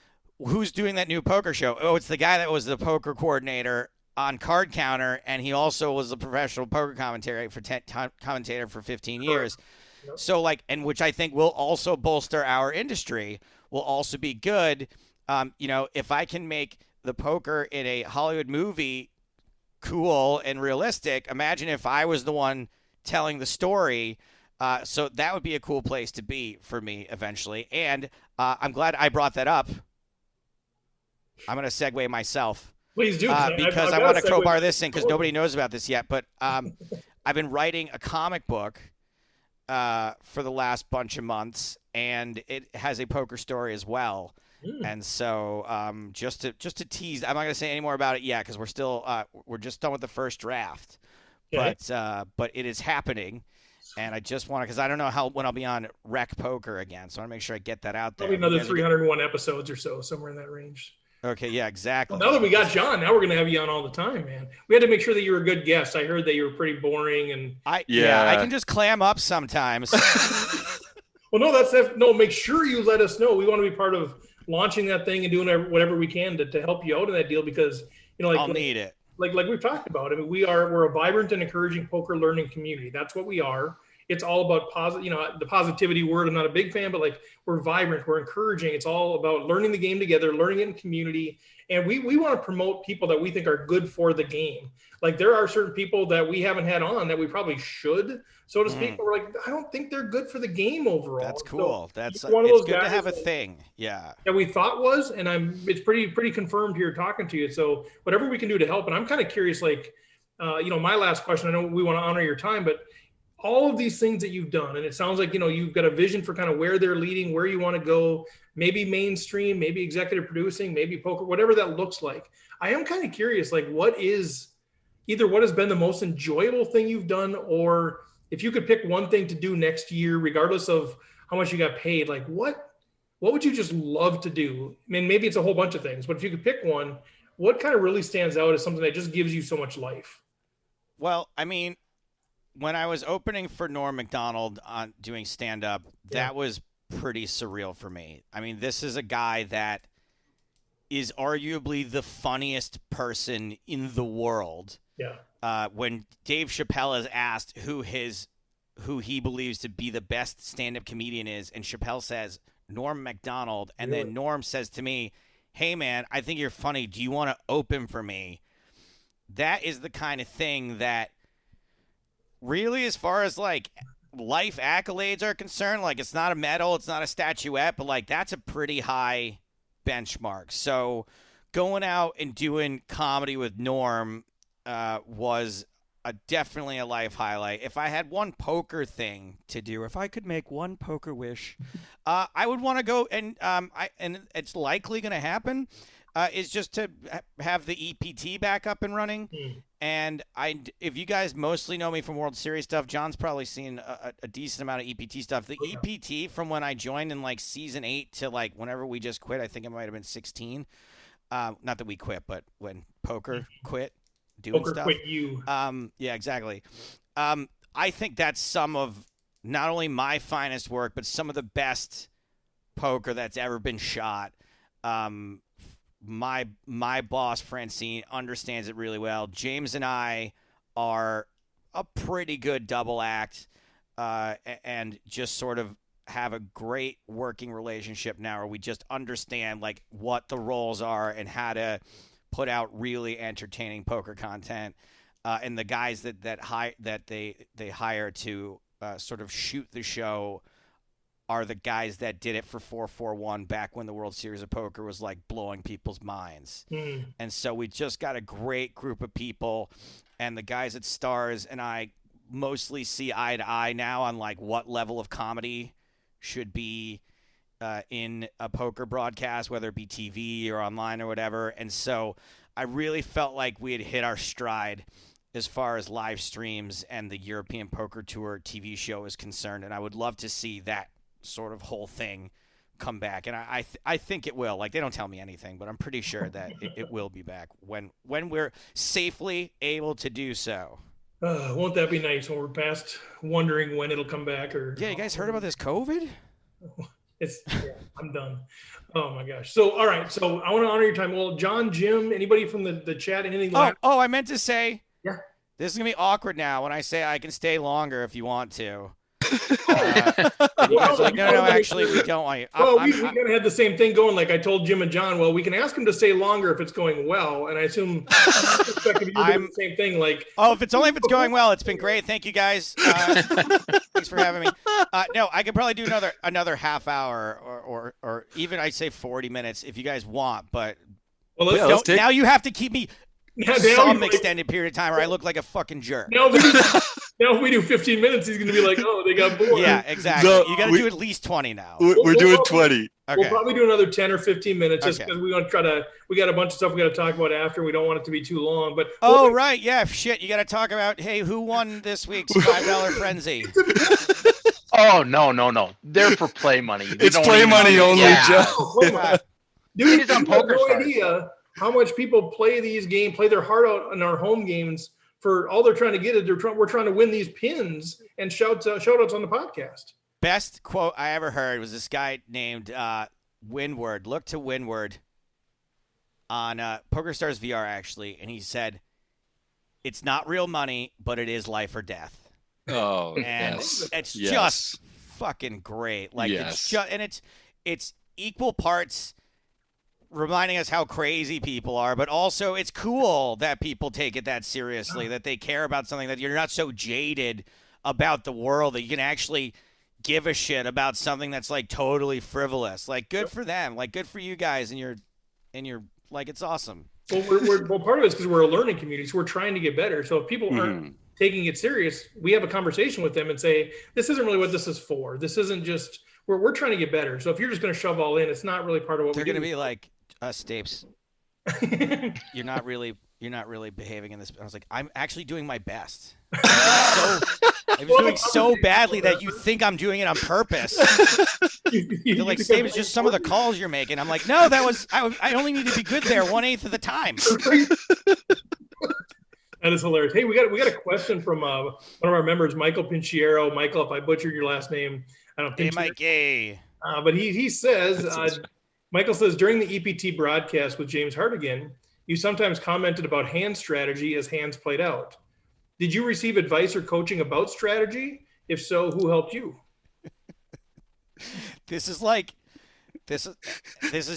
who's doing that new poker show? Oh, it's the guy that was the poker coordinator on Card Counter, and he also was a professional poker commentator for 15 years. Yep. So and which I think will also bolster our industry, will also be good. If I can make the poker in a Hollywood movie cool and realistic, imagine if I was the one telling the story. So that would be a cool place to be for me eventually. And I'm glad I brought that up. I'm going to segue myself. Please do. Because I want to crowbar this in because nobody knows about this yet. But I've been writing a comic book for the last bunch of months, and it has a poker story as well. And so just to tease, I'm not going to say any more about it yet because we're just done with the first draft. Okay. But it is happening, and I just want to, because I don't know when I'll be on Rec Poker again, so I want to make sure I get that out there. Probably another 301 episodes or so, somewhere in that range. Okay, yeah, exactly. Well, now that we got John, now we're going to have you on all the time, man. We had to make sure that you were a good guest. I heard that you were pretty boring, and I can just clam up sometimes. Well, make sure you let us know. We want to be part of launching that thing and doing whatever we can to help you out in that deal, because I'll need it. Like we've talked about. I mean, we're a vibrant and encouraging poker learning community. That's what we are. It's all about the positivity word. I'm not a big fan, but we're vibrant, we're encouraging. It's all about learning the game together, learning it in community. And we want to promote people that we think are good for the game. Like there are certain people that we haven't had on that we probably should, so to speak. But we're like, I don't think they're good for the game overall. That's cool. So it's good to have a thing. Yeah. That we thought was, and it's pretty confirmed here talking to you. So whatever we can do to help. And I'm kind of curious, my last question, I know we want to honor your time, but all of these things that you've done, and it sounds like, you've got a vision for kind of where they're leading, where you want to go, maybe mainstream, maybe executive producing, maybe poker, whatever that looks like. I am kind of curious, what has been the most enjoyable thing you've done, or if you could pick one thing to do next year, regardless of how much you got paid, what would you just love to do? I mean, maybe it's a whole bunch of things, but if you could pick one, what kind of really stands out as something that just gives you so much life? Well, I mean, when I was opening for Norm Macdonald on doing stand-up, that was pretty surreal for me. I mean, this is a guy that is arguably the funniest person in the world. Yeah. When Dave Chappelle is asked who he believes to be the best stand-up comedian is, and Chappelle says Norm Macdonald, and then Norm says to me, "Hey man, I think you're funny. Do you want to open for me?" That is the kind of thing that really, as far as life accolades are concerned, it's not a medal, it's not a statuette, but that's a pretty high benchmark. So going out and doing comedy with Norm was definitely a life highlight. If I had one poker thing to do, if I could make one poker wish, I would want to go and it's likely going to happen. is just to have the EPT back up and running. And if you guys mostly know me from World Series stuff, John's probably seen a decent amount of EPT stuff. The EPT from when I joined in like season 8 to like whenever we just quit, I think it might have been 16. Not that we quit, but when poker quit doing Poker stuff. quit you. Yeah, exactly. I think that's some of not only my finest work, but some of the best poker that's ever been shot. My boss Francine understands it really well. James and I are a pretty good double act, and just sort of have a great working relationship now, where we just understand like what the roles are and how to put out really entertaining poker content. And the guys that they hire to sort of shoot the show are the guys that did it for 441 back when the World Series of Poker was like blowing people's minds. And so we just got a great group of people, and the guys at Stars and I mostly see eye to eye now on like what level of comedy should be in a poker broadcast, whether it be TV or online or whatever. And so I really felt like we had hit our stride as far as live streams and the European Poker Tour TV show is concerned. And I would love to see that sort of whole thing come back. And I think it will. Like, they don't tell me anything, but I'm pretty sure that it will be back when we're safely able to do so. Won't that be nice when we're past wondering when it'll come back? Or yeah, you guys heard about this COVID? I'm done. Oh my gosh. So, all right. So I want to honor your time. Well, John, Jim, anybody from the chat, anything? I meant to say, yeah, this is going to be awkward now when I say I can stay longer if you want to. You guys are like, no, actually, we don't want you. We kind of had the same thing going. Like I told Jim and John, well, we can ask them to stay longer if it's going well. And I assume the same thing. Like, if it's going well, it's been great. Thank you guys. Thanks for having me. No, I could probably do another half hour or even I'd say 40 minutes if you guys want. But now you have to keep me some extended period of time, or I look like a fucking jerk. Now if we do 15 minutes, he's going to be like, oh, they got bored. Yeah, exactly. No, you got to do at least 20 now. We're doing 20. Okay. We'll probably do another 10 or 15 minutes just because we got a bunch of stuff we got to talk about after. We don't want it to be too long. But right. Yeah, shit. You got to talk about, hey, who won this week's $5 frenzy? Oh, no. They're for play money. It's play money only, Joe. Oh, dude, it's on PokerStars. No idea how much people play these games, play their heart out in our home games. For all they're trying to get is we're trying to win these pins and shout outs on the podcast. Best quote I ever heard was this guy named Windward. Look to Windward on PokerStars VR, actually, and he said, "It's not real money, but it is life or death." Oh, and yes. It's just fucking great. Like it's equal parts reminding us how crazy people are, but also it's cool that people take it that seriously, that they care about something, that you're not so jaded about the world that you can actually give a shit about something that's like totally frivolous. Like, good for them. Like, good for you guys, and you're like, it's awesome. Well, part of it is because we're a learning community, so we're trying to get better. So if people aren't taking it serious, we have a conversation with them and say, this isn't really what this is for. This isn't just we're trying to get better. So if you're just going to shove all in, it's not really part of what they're going to be like, Stapes, you're not really behaving in this. I was like, I'm actually doing my best. I'm doing so badly that you think I'm doing it on purpose. They're like, Stapes, it's just some of the calls you're making. I'm like, no, I only need to be good there 1/8 of the time. That is hilarious. Hey, we got a question from one of our members, Michael Pinchiero. Michael, if I butchered your last name, I don't think. Hey, Mike. Hey. But he says. Michael says, during the EPT broadcast with James Hartigan, you sometimes commented about hand strategy as hands played out. Did you receive advice or coaching about strategy? If so, who helped you? This is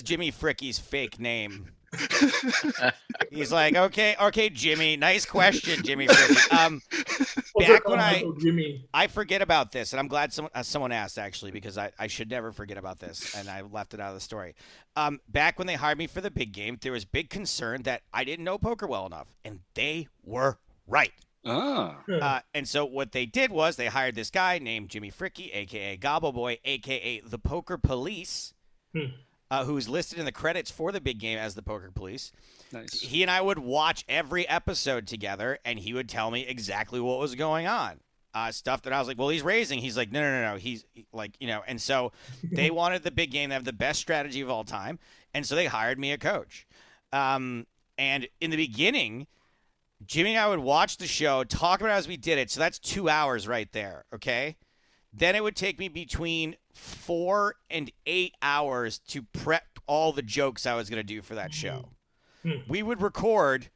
Jimmy Fricky's fake name. He's like, okay, Jimmy. Nice question, Jimmy Fricky. Back when I forget about this, and I'm glad someone asked, actually, because I should never forget about this, and I left it out of the story. Back when they hired me for the big game, there was big concern that I didn't know poker well enough, and they were right. And so what they did was they hired this guy named Jimmy Fricky, a.k.a. Gobble Boy, a.k.a. the Poker Police, who's listed in the credits for the big game as the Poker Police. Nice. He and I would watch every episode together, and he would tell me exactly what was going on. Stuff that I was like, well, he's raising. He's like, no. He's like, and so they wanted the big game to have the best strategy of all time. And so they hired me a coach. And in the beginning, Jimmy and I would watch the show, talk about it as we did it. So that's 2 hours right there. Okay. Then it would take me between 4 and 8 hours to prep all the jokes I was going to do for that show. We would record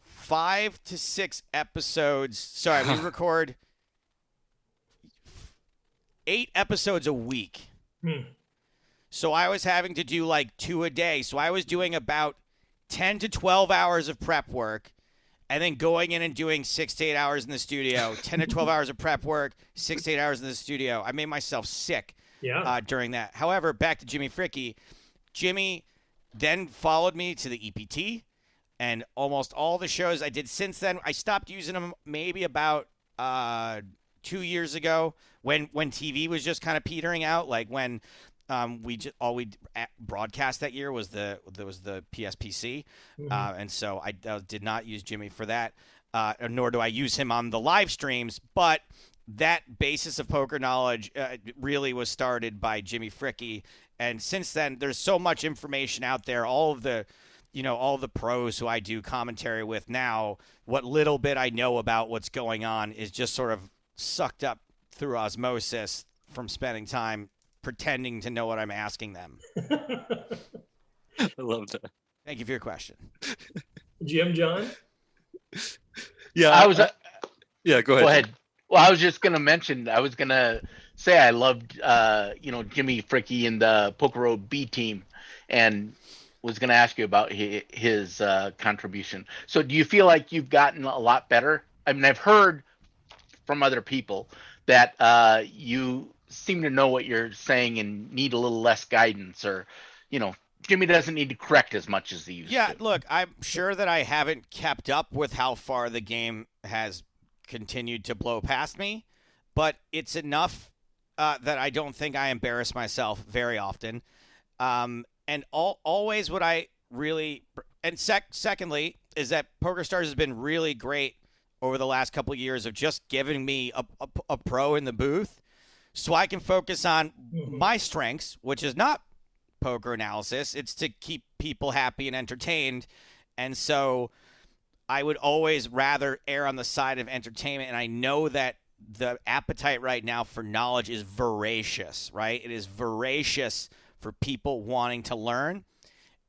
5 to 6 episodes. Sorry, we record 8 episodes a week. So I was having to do like 2 a day. So I was doing about 10 to 12 hours of prep work and then going in and doing 6 to 8 hours in the studio, 10 to 12 hours of prep work, 6 to 8 hours in the studio. I made myself sick during that. However, back to Jimmy Fricke. Jimmy then followed me to the EPT. And almost all the shows I did since then, I stopped using them maybe about 2 years ago when TV was just kind of petering out. Like when we broadcast that year was the PSPC, and so I did not use Jimmy for that, nor do I use him on the live streams. But that basis of poker knowledge really was started by Jimmy Fricke, and since then there's so much information out there. All the pros who I do commentary with now, what little bit I know about what's going on is just sort of sucked up through osmosis from spending time pretending to know what I'm asking them. I love that. Thank you for your question. Jim, John? Yeah. Yeah, go ahead. Go ahead. Well, I was just going to mention, I was going to say I loved, Jimmy Fricke and the Poker Road B team, and was going to ask you about his contribution. So do you feel like you've gotten a lot better? I mean, I've heard from other people that you seem to know what you're saying and need a little less guidance, or, Jimmy doesn't need to correct as much as he used to. Yeah, look, I'm sure that I haven't kept up with how far the game has continued to blow past me, but it's enough that I don't think I embarrass myself very often. And always what I really – and secondly is that PokerStars has been really great over the last couple of years of just giving me a pro in the booth so I can focus on my strengths, which is not poker analysis. It's to keep people happy and entertained. And so I would always rather err on the side of entertainment, and I know that the appetite right now for knowledge is voracious, right? It is voracious for people wanting to learn,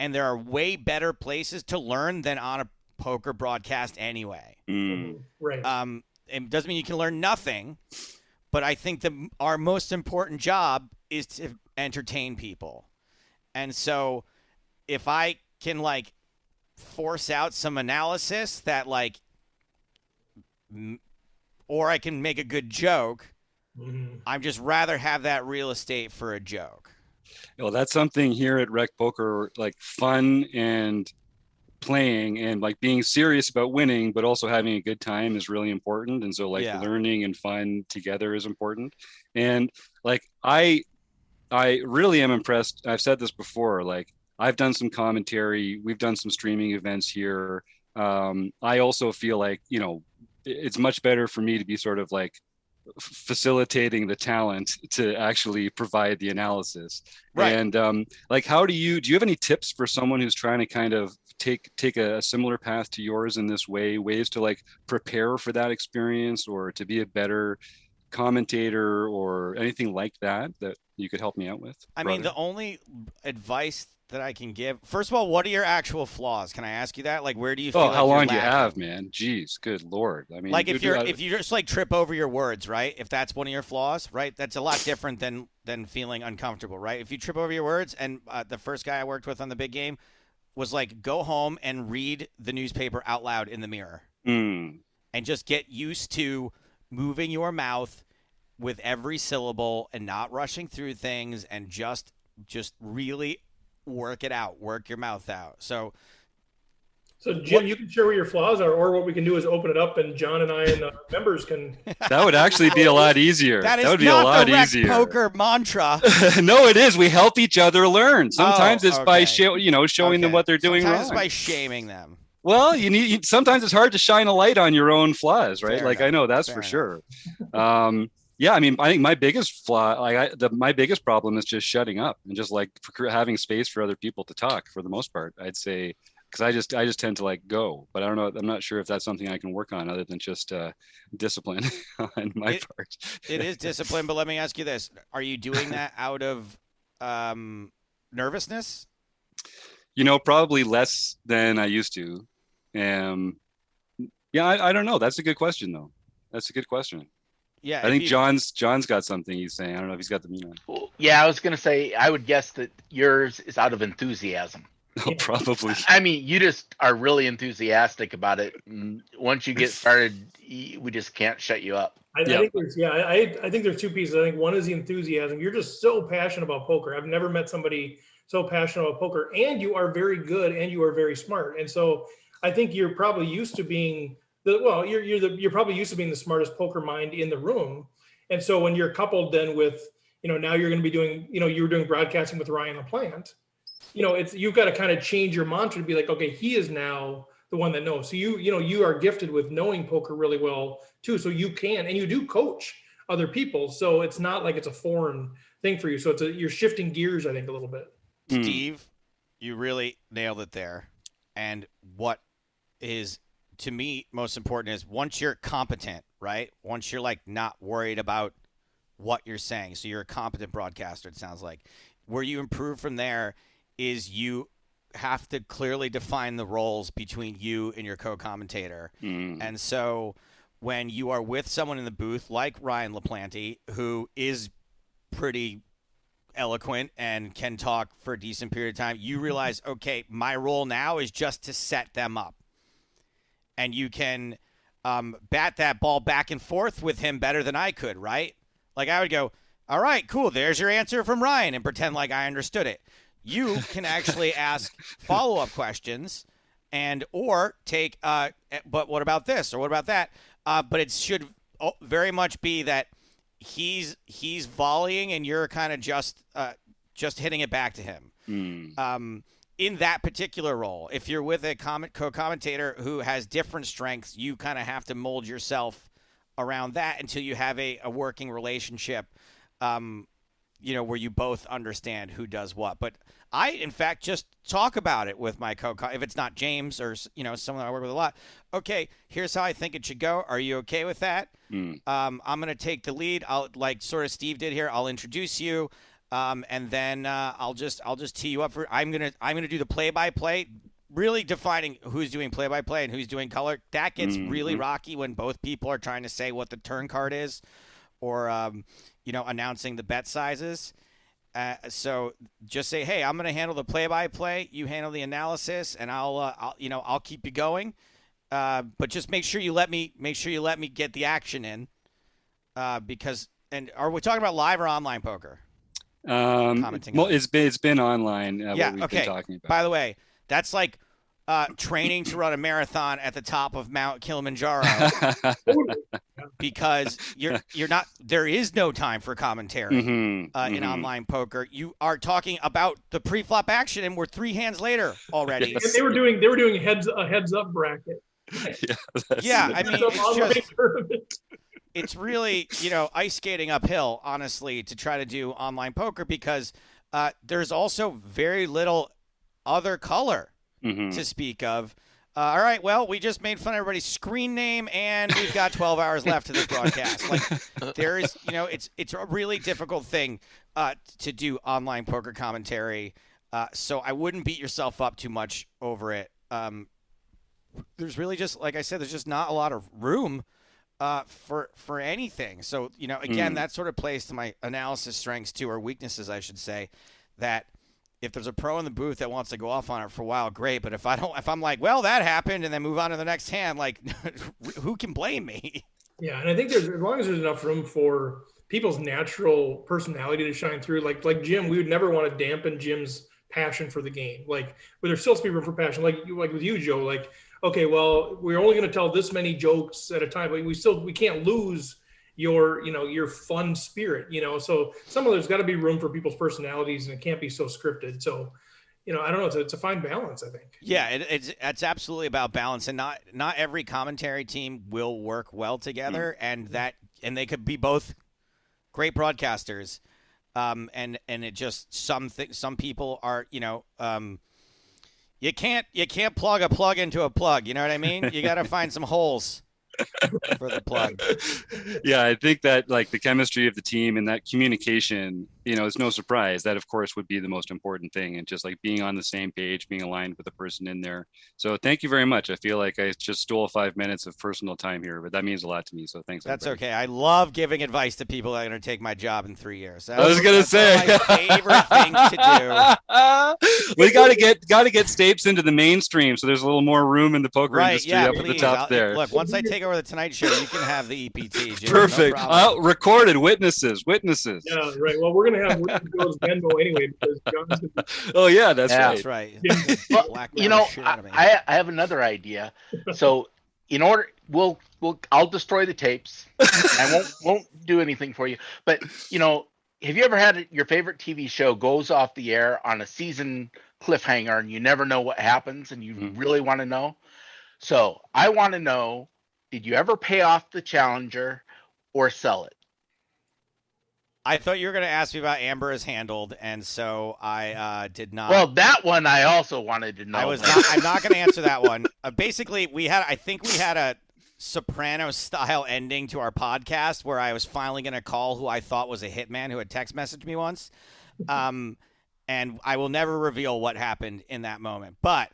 and there are way better places to learn than on a poker broadcast anyway. Right. It doesn't mean you can learn nothing, but I think our most important job is to entertain people. And so if I can force out some analysis that or I can make a good joke, I'd just rather have that real estate for a joke. Well, that's something here at Rec Poker, fun and playing and being serious about winning, but also having a good time is really important. And so learning and fun together is important. And I really am impressed. I've said this before, I've done some commentary. We've done some streaming events here. I also feel it's much better for me to be sort of facilitating the talent to actually provide the analysis. Right. And how do you have any tips for someone who's trying to kind of take a similar path to yours in this way, ways to prepare for that experience or to be a better commentator or anything like that you could help me out with? I mean, the only advice that I can give, first of all, what are your actual flaws? Can I ask you that? Where do you feel how long do you have, man? Jeez, good Lord. I mean, if you just trip over your words, right? If that's one of your flaws, right? That's a lot different than feeling uncomfortable, right? If you trip over your words, and the first guy I worked with on the big game was go home and read the newspaper out loud in the mirror. And just get used to moving your mouth with every syllable and not rushing through things, and just really work it out, work your mouth out. So So, Jim, you can share what your flaws are, or what we can do is open it up, and John and I and members can. That would actually be a lot easier. That would be not a lot the rec easier. poker mantra. No, it is. We help each other learn. Sometimes it's by showing them what they're doing Sometimes wrong. it's by shaming them. Well, sometimes it's hard to shine a light on your own flaws, right? Fair like enough. I know that's Fair for enough. sure. Yeah, I mean, I think my biggest flaw, my biggest problem is just shutting up and just like having space for other people to talk. For the most part, I'd say, because I just tend to like go, but I don't know. I'm not sure if that's something I can work on other than just discipline on my part. It is discipline, but let me ask you this: are you doing that out of nervousness? Probably less than I used to. Yeah, I don't know. That's a good question, though. That's a good question. Yeah, I think John's got something he's saying. I don't know if he's got the mute on. Well, yeah, I was going to say, I would guess that yours is out of enthusiasm. Oh, probably. I mean, you just are really enthusiastic about it. And once you get started, we just can't shut you up. I think there's two pieces. I think one is the enthusiasm. You're just so passionate about poker. I've never met somebody so passionate about poker, and you are very good and you are very smart. And so I think you're probably used to being you're probably used to being the smartest poker mind in the room. And so when you're coupled then with, now you're going to be doing, you were doing broadcasting with Ryan LaPlante, you've got to kind of change your mantra to be like, okay, he is now the one that knows. So you are gifted with knowing poker really well too. So you can, and you do coach other people. So it's not like it's a foreign thing for you. So you're shifting gears, I think, a little bit. Steve, you really nailed it there. And what is, to me, most important is once you're competent, right? Once you're like not worried about what you're saying. So you're a competent broadcaster, it sounds like. Where you improve from there is you have to clearly define the roles between you and your co-commentator. And so when you are with someone in the booth like Ryan LaPlante, who is pretty eloquent and can talk for a decent period of time, you realize, okay, my role now is just to set them up. And you can bat that ball back and forth with him better than I could, right? Like I would go, all right, cool, there's your answer from Ryan, and pretend like I understood it. You can actually ask follow-up questions or take, but what about this or what about that? But it should very much be that he's volleying and you're kind of just hitting it back to him. In that particular role, if you're with a co-commentator who has different strengths, you kind of have to mold yourself around that until you have a working relationship, where you both understand who does what. But I, in fact, just talk about it with my if it's not James or, someone I work with a lot. Okay, here's how I think it should go. Are you okay with that? I'm going to take the lead. I'll, like sort of Steve did here, I'll introduce you. And then I'll just tee you up for. I'm gonna do the play-by-play, really defining who's doing play-by-play and who's doing color. That gets really rocky when both people are trying to say what the turn card is, or announcing the bet sizes. So just say, hey, I'm gonna handle the play-by-play. You handle the analysis, and I'll keep you going. But just make sure you let me get the action in, because. And are we talking about live or online poker? It's been online. Yeah. What we've Okay. been talking about. By the way, that's like training to run a marathon at the top of Mount Kilimanjaro, because you're not. There is no time for commentary in online poker. You are talking about the pre-flop action, and we're 3 hands later already. Yes. They were doing a heads up bracket. Yeah, I mean, it's really, ice skating uphill, honestly, to try to do online poker, because there's also very little other color to speak of. All right, well, we just made fun of everybody's screen name, and we've got 12 hours left of this broadcast. Like, there is, it's a really difficult thing to do online poker commentary. So I wouldn't beat yourself up too much over it. There's really just, like I said, there's just not a lot of room for anything. So, again, that sort of plays to my analysis strengths too, or weaknesses, I should say, that if there's a pro in the booth that wants to go off on it for a while, great. But if I'm like, well, that happened, and then move on to the next hand, like, who can blame me? Yeah. And I think as long as there's enough room for people's natural personality to shine through, like Jim, we would never want to dampen Jim's passion for the game. Like, but there's still to be room for passion. Like with you, Joe. Like, okay, well, we're only going to tell this many jokes at a time, but we can't lose your fun spirit. So some of there's got to be room for people's personalities, and it can't be so scripted. So, I don't know. It's a fine balance, I think. Yeah, it's absolutely about balance, and not every commentary team will work well together, and they could be both great broadcasters, and it just some people are you can't plug a plug into a plug. You know what I mean? You got to find some holes for the plug. Yeah, I think that like the chemistry of the team and that communication, it's no surprise that of course would be the most important thing, and just like being on the same page, being aligned with the person in there. So thank you very much. I feel like I just stole 5 minutes of personal time here, but that means a lot to me. So thanks. That's everybody. Okay. I love giving advice to people that are going to take my job in 3 years. I was going to say one of my favorite things to do. We got to get Stapes into the mainstream, so there's a little more room in the poker industry up please. at the top there. Look, once I take over the Tonight Show, you can have the EPT. Jim, Perfect. No recorded witnesses. Yeah, right. Well, we're gonna have Joe's Venmo anyway because John's. Oh yeah, that's right. Well, I have another idea. So in order, I'll destroy the tapes. I won't do anything for you. But have you ever had your favorite TV show goes off the air on a season cliffhanger and you never know what happens and you really want to know? So I want to know, did you ever pay off the challenger or sell it? I thought you were going to ask me about Amber is Handled, and so I did not. Well, that one I also wanted to know. I'm not going to answer that one. Basically, I think we had a Soprano-style ending to our podcast where I was finally going to call who I thought was a hitman who had text messaged me once. And I will never reveal what happened in that moment. But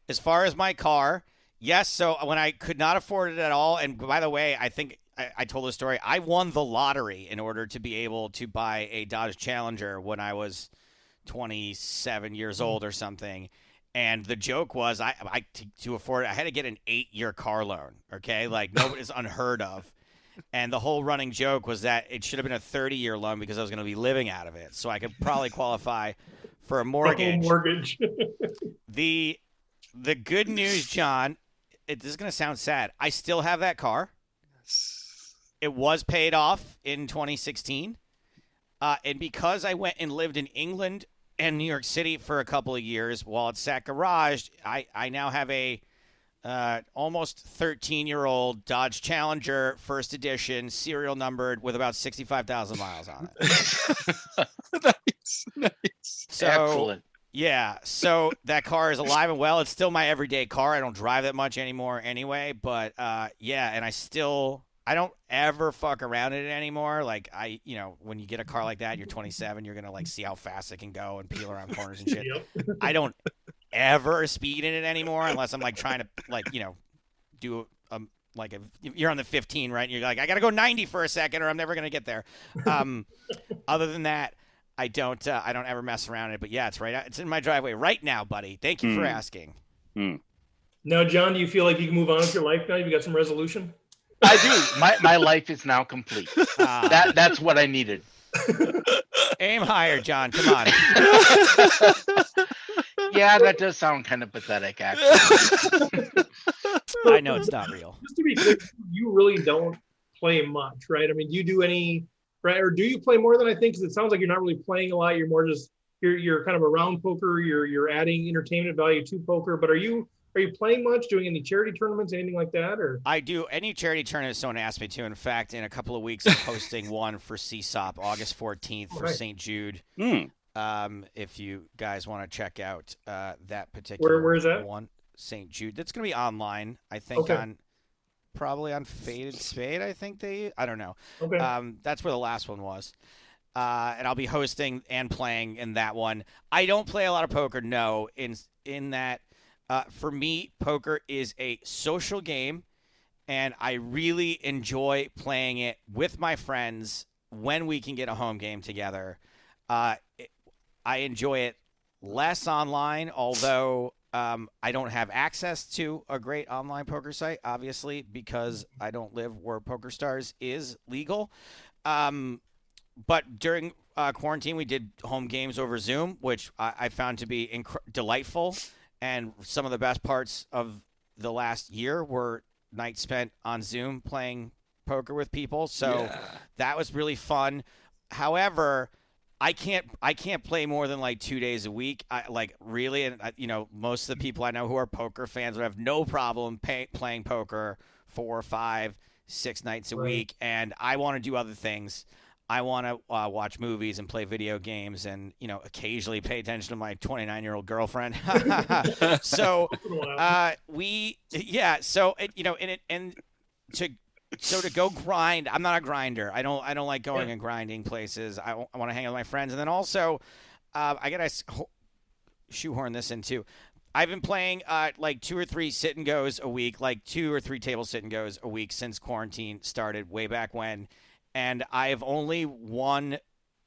as far as my car, yes, so when I could not afford it at all, and by the way, I think I told the story, I won the lottery in order to be able to buy a Dodge Challenger when I was 27 years old or something. And the joke was, to afford it, I had to get an 8-year car loan, okay? Like, nobody's unheard of. And the whole running joke was that it should have been a 30-year loan because I was going to be living out of it. So I could probably qualify for a mortgage. The good news, John, this is going to sound sad. I still have that car. It was paid off in 2016. And because I went and lived in England and New York City for a couple of years while it sat garaged, I now have a almost 13-year-old Dodge Challenger, first edition, serial numbered, with about 65,000 miles on it. Nice. So, excellent. Yeah, so that car is alive and well. It's still my everyday car. I don't drive that much anymore anyway, but yeah, and I don't ever fuck around in it anymore. Like, when you get a car like that, you're 27, you're going to, like, see how fast it can go and peel around corners and shit. Yep. I don't ever speed in it anymore unless I'm, like, trying to, like, do if you're on the 15, right? And you're like, I got to go 90 for a second or I'm never going to get there. Other than that, I don't ever mess around in it. But, yeah, it's in my driveway right now, buddy. Thank you for asking. Now, John, do you feel like you can move on with your life now? You've got some resolution? I do. My life is now complete. That's what I needed. Aim higher, John. Come on. Yeah, that does sound kind of pathetic, actually. I know it's not real. Just to be clear, you really don't play much, right? I mean, do you do any, right? Or do you play more than I think? Because it sounds like you're not really playing a lot. You're more just you're kind of around poker. You're adding entertainment value to poker. But are you playing much? Doing any charity tournaments, anything like that? Or I do any charity tournament someone asked me to. In fact, in a couple of weeks, I'm hosting one for CSOP, August 14th for St. Jude. If you guys want to check out that particular where is that one, St. Jude. That's going to be online, I think, probably on Faded Spade. I don't know. Okay. That's where the last one was. And I'll be hosting and playing in that one. I don't play a lot of poker, no, in that. For me, poker is a social game, and I really enjoy playing it with my friends when we can get a home game together. I enjoy it less online, although I don't have access to a great online poker site, obviously, because I don't live where PokerStars is legal. But during quarantine, we did home games over Zoom, which I found to be delightful. And some of the best parts of the last year were nights spent on Zoom playing poker with people. So that was really fun. However, I can't play more than like 2 days a week. Really, and most of the people I know who are poker fans would have no problem playing poker 4, 5, 6 nights a week. And I want to do other things. I want to watch movies and play video games, and occasionally pay attention to my 29-year-old girlfriend. So So to go grind, I'm not a grinder. I don't like going and grinding places. I want to hang out with my friends, and then also, I gotta shoehorn this in too. I've been playing like 2 or 3 sit and goes a week, like 2 or 3 table sit and goes a week since quarantine started way back when, and I've only won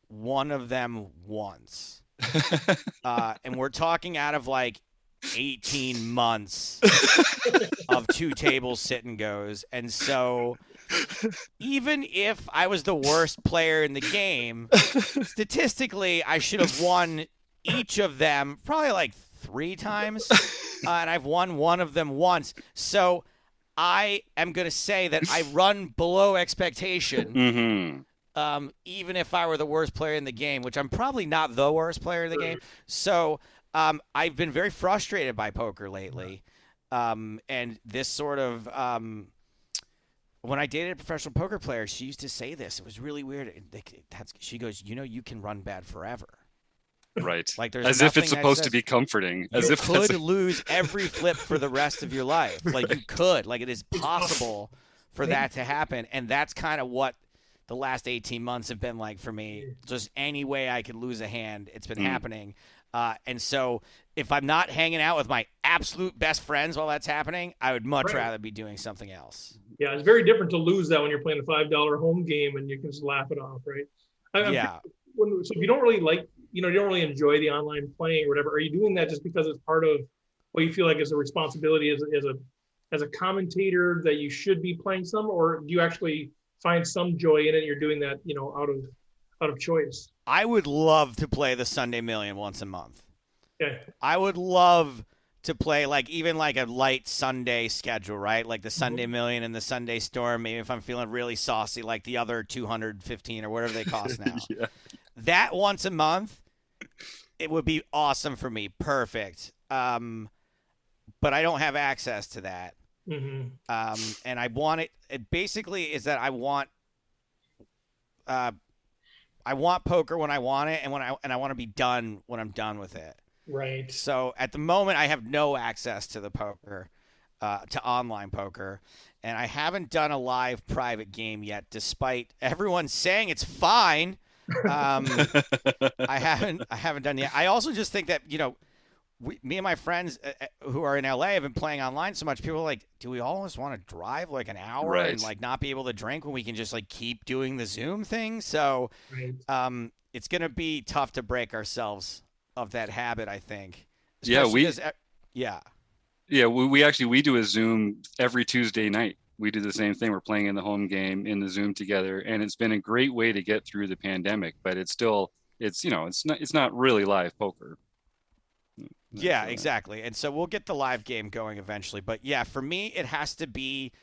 one of them once, and we're talking out of like 18 months of 2 tables sit and goes. And so even if I was the worst player in the game, statistically I should have won each of them probably like 3 times, and I've won one of them once. So I am going to say that I run below expectation. Even if I were the worst player in the game, which I'm probably not the worst player in the game. So I've been very frustrated by poker lately. And this sort of, when I dated a professional poker player, she used to say this. It was really weird. She goes, you can run bad forever. Right. Like there's as if it's supposed to be comforting. As if you could lose every flip for the rest of your life. Like you could. Like it is possible for that to happen. And that's kind of what the last 18 months have been like for me. Just any way I could lose a hand, it's been happening. And so if I'm not hanging out with my absolute best friends while that's happening, I would much rather be doing something else. Yeah, it's very different to lose that when you're playing a $5 home game and you can just laugh it off, right? So if you don't really like, you don't really enjoy the online playing or whatever, are you doing that just because it's part of what you feel like is a responsibility as a commentator that you should be playing some, or do you actually find some joy in it? You're doing that, out of choice. I would love to play the Sunday Million once a month. Okay. I would love to play even a light Sunday schedule, right? Like the Sunday Million and the Sunday Storm. Maybe if I'm feeling really saucy, like the other 215 or whatever they cost now. That once a month, it would be awesome for me. Perfect. But I don't have access to that. And I want it. It basically is that I want poker when I want it, and I want to be done when I'm done with it. Right. So at the moment, I have no access to the poker, to online poker, and I haven't done a live private game yet, despite everyone saying it's fine. I haven't done yet. I also just think that me and my friends who are in LA have been playing online so much. People are like, do we always want to drive like an hour and like not be able to drink when we can just like keep doing the Zoom thing? So it's going to be tough to break ourselves of that habit, I think. We do a Zoom every Tuesday night. We do the same thing. We're playing in the home game in the Zoom together, and it's been a great way to get through the pandemic, but it's not really live poker. Yeah, exactly. And so we'll get the live game going eventually. But yeah, for me, it has to be,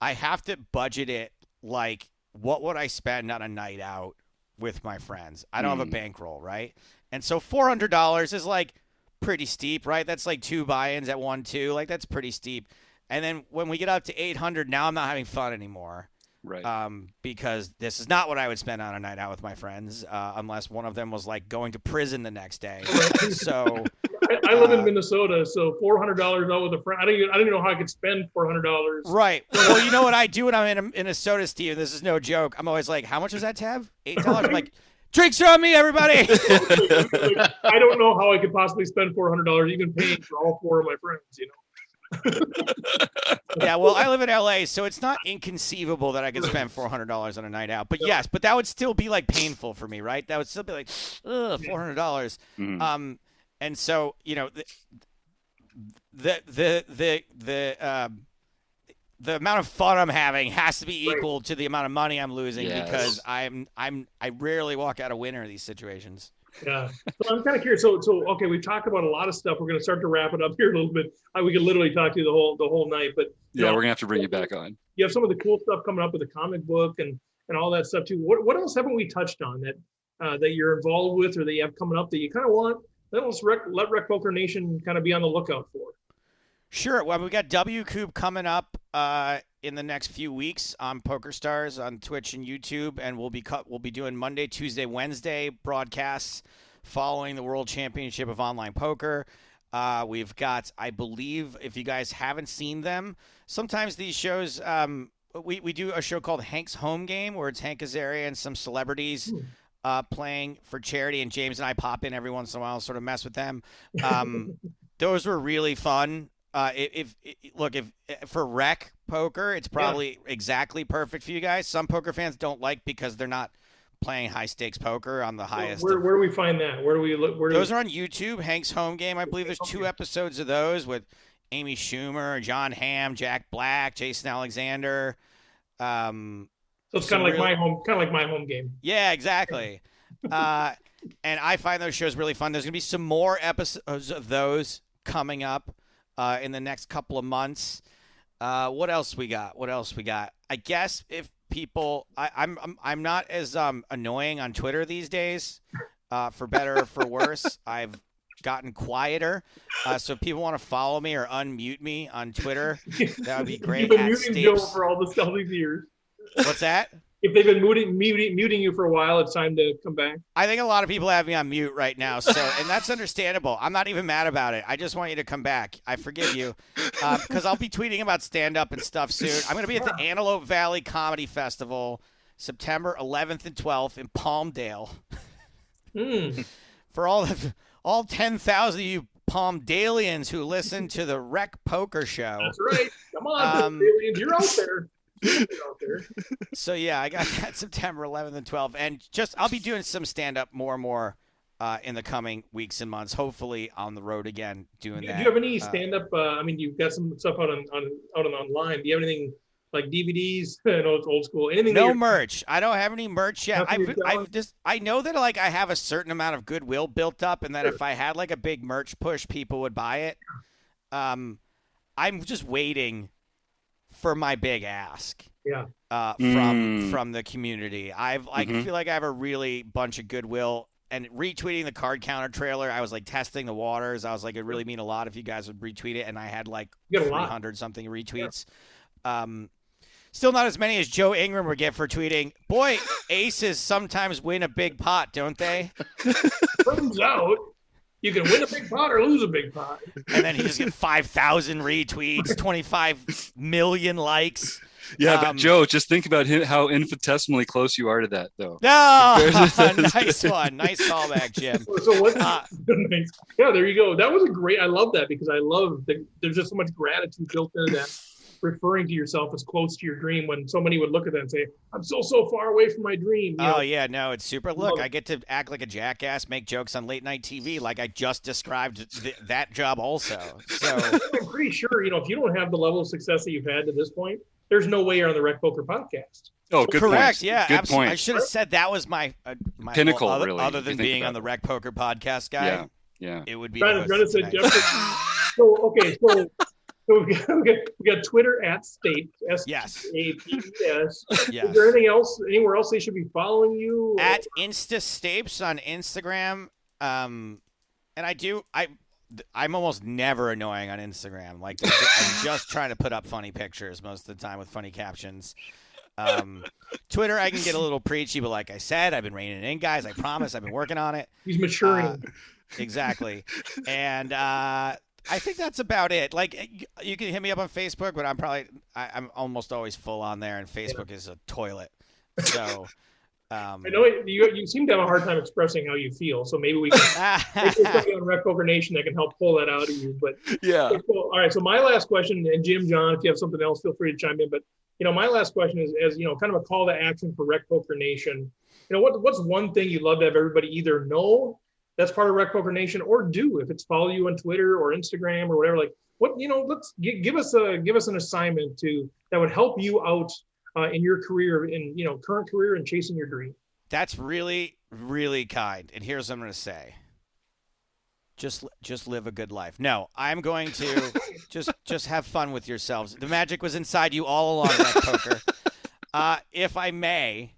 I have to budget it like, what would I spend on a night out with my friends? I don't have a bankroll, right? And so $400 is like pretty steep, right? That's like 2 buy-ins at 1-2. Like that's pretty steep. And then when we get up to 800, now I'm not having fun anymore. Right. because this is not what I would spend on a night out with my friends, unless one of them was like going to prison the next day. So I live in Minnesota, so $400 out with a friend. I don't even know how I could spend $400. Right. Well, you know what I do when I'm in Minnesota, Steve? This is no joke. I'm always like, how much is that tab? $8. I'm like, drinks are on me, everybody. I don't know how I could possibly spend $400 even paying for all 4 of my friends, you know. Yeah, well, I live in LA, so it's not inconceivable that I could spend $400 on a night out. But yes, but that would still be like painful for me, right? That would still be like, $400. Mm-hmm. And so, you know, the the amount of fun I'm having has to be equal to the amount of money I'm losing because I rarely walk out a winner in these situations. Yeah. So I'm kind of curious. So okay, we've talked about a lot of stuff. We're going to start to wrap it up here a little bit. We could literally talk to you the whole night, but we're going to have to bring you back on. You have some of the cool stuff coming up with the comic book and all that stuff too. What else haven't we touched on that you're involved with or that you have coming up that you kind of want? Let Rec Poker Nation kind of be on the lookout for. Sure. Well, we got WCoop coming up in the next few weeks on PokerStars on Twitch and YouTube, and we'll be doing Monday, Tuesday, Wednesday broadcasts following the World Championship of Online Poker. We've got, I believe, if you guys haven't seen them, sometimes these shows, we do a show called Hank's Home Game where it's Hank Azaria and some celebrities playing for charity, and James and I pop in every once in a while, sort of mess with them. Those were really fun. If for rec poker, it's probably exactly perfect for you guys. Some poker fans don't like because they're not playing high stakes poker on the highest. Where do we find that? Where do we look? Those are on YouTube. Hank's Home Game. I believe there's 2 episodes of those with Amy Schumer, John Hamm, Jack Black, Jason Alexander. So it's kind of like my home game. Yeah, exactly. And I find those shows really fun. There's gonna be some more episodes of those coming up in the next couple of months. What else we got? I guess if people, I'm not as annoying on Twitter these days, for better or for worse. I've gotten quieter. So if people want to follow me or unmute me on Twitter, that would be great. You've been muting Joe for all these years. What's that? If they've been muting you for a while, it's time to come back. I think a lot of people have me on mute right now, and that's understandable. I'm not even mad about it. I just want you to come back. I forgive you, because I'll be tweeting about stand-up and stuff soon. I'm going to be at the Antelope Valley Comedy Festival, September 11th and 12th in Palmdale. For all 10,000 of you Palmdalians who listen to the Rec Poker Show. That's right. Come on, Palmdalians, you're out there. So yeah, I got that September 11th and 12th, and I'll be doing some stand-up more and more in the coming weeks and months. Hopefully on the road again doing that. Do you have any stand-up? I mean, you've got some stuff out and online. Do you have anything like DVDs? I know it's old school. Anything? No merch. I don't have any merch yet. I know that like I have a certain amount of goodwill built up, and that if I had like a big merch push, people would buy it. I'm just waiting for my big ask. From the community. I feel like I have a really bunch of goodwill, and retweeting the card counter trailer, I was like testing the waters. I was like, it really mean a lot if you guys would retweet it, and I had like 300 something retweets. Still not as many as Joe Ingram would get for tweeting, boy, aces sometimes win a big pot, don't they? Turns out you can win a big pot or lose a big pot. And then he just get 5,000 retweets, 25 million likes. Yeah, but Joe, just think about how infinitesimally close you are to that, though. Nice one. Nice callback, Jim. So what? Nice. Yeah, there you go. That was a great. I love that because I love that there's just so much gratitude built into that. Referring to yourself as close to your dream when so many would look at that and say, I'm so far away from my dream. Yeah, no, it's super. Look, I get to act like a jackass, make jokes on late night TV like I just described that job also. So I'm pretty sure, if you don't have the level of success that you've had to this point, there's no way you're on the Rec Poker podcast. Oh, good correct. Point. Yeah, good absolutely. Point. I should have said that was my pinnacle, really. Other than being on the Rec Poker podcast, guy. Yeah. It would be. Trying to say Jeffrey. So we got Twitter at Stape. Yes. S-T-A-P-E-S. Yes. Is there anything else? Anywhere else they should be following you? At InstaStapes on Instagram. And I'm almost never annoying on Instagram. Like I'm just trying to put up funny pictures most of the time with funny captions. Twitter, I can get a little preachy, but like I said, I've been reining it in, guys. I promise. I've been working on it. He's maturing. Exactly. And I think that's about it. Like, you can hit me up on Facebook, but I'm almost always full on there, and Facebook is a toilet. So, I know you seem to have a hard time expressing how you feel, so maybe we can make somebody on Rec Poker Nation that can help pull that out of you. But yeah. All right. So my last question, and Jim, John, if you have something else, feel free to chime in. But my last question is, as kind of a call to action for Rec Poker Nation. What's one thing you'd love to have everybody either know that's part of Rec Poker Nation, or do if it's follow you on Twitter or Instagram or whatever. Like, let's give us an assignment that would help you out in your career, in current career and chasing your dream. That's really, really kind. And here's what I'm going to say. Just live a good life. No, I'm going to just have fun with yourselves. The magic was inside you all along, Rec Poker. If I may,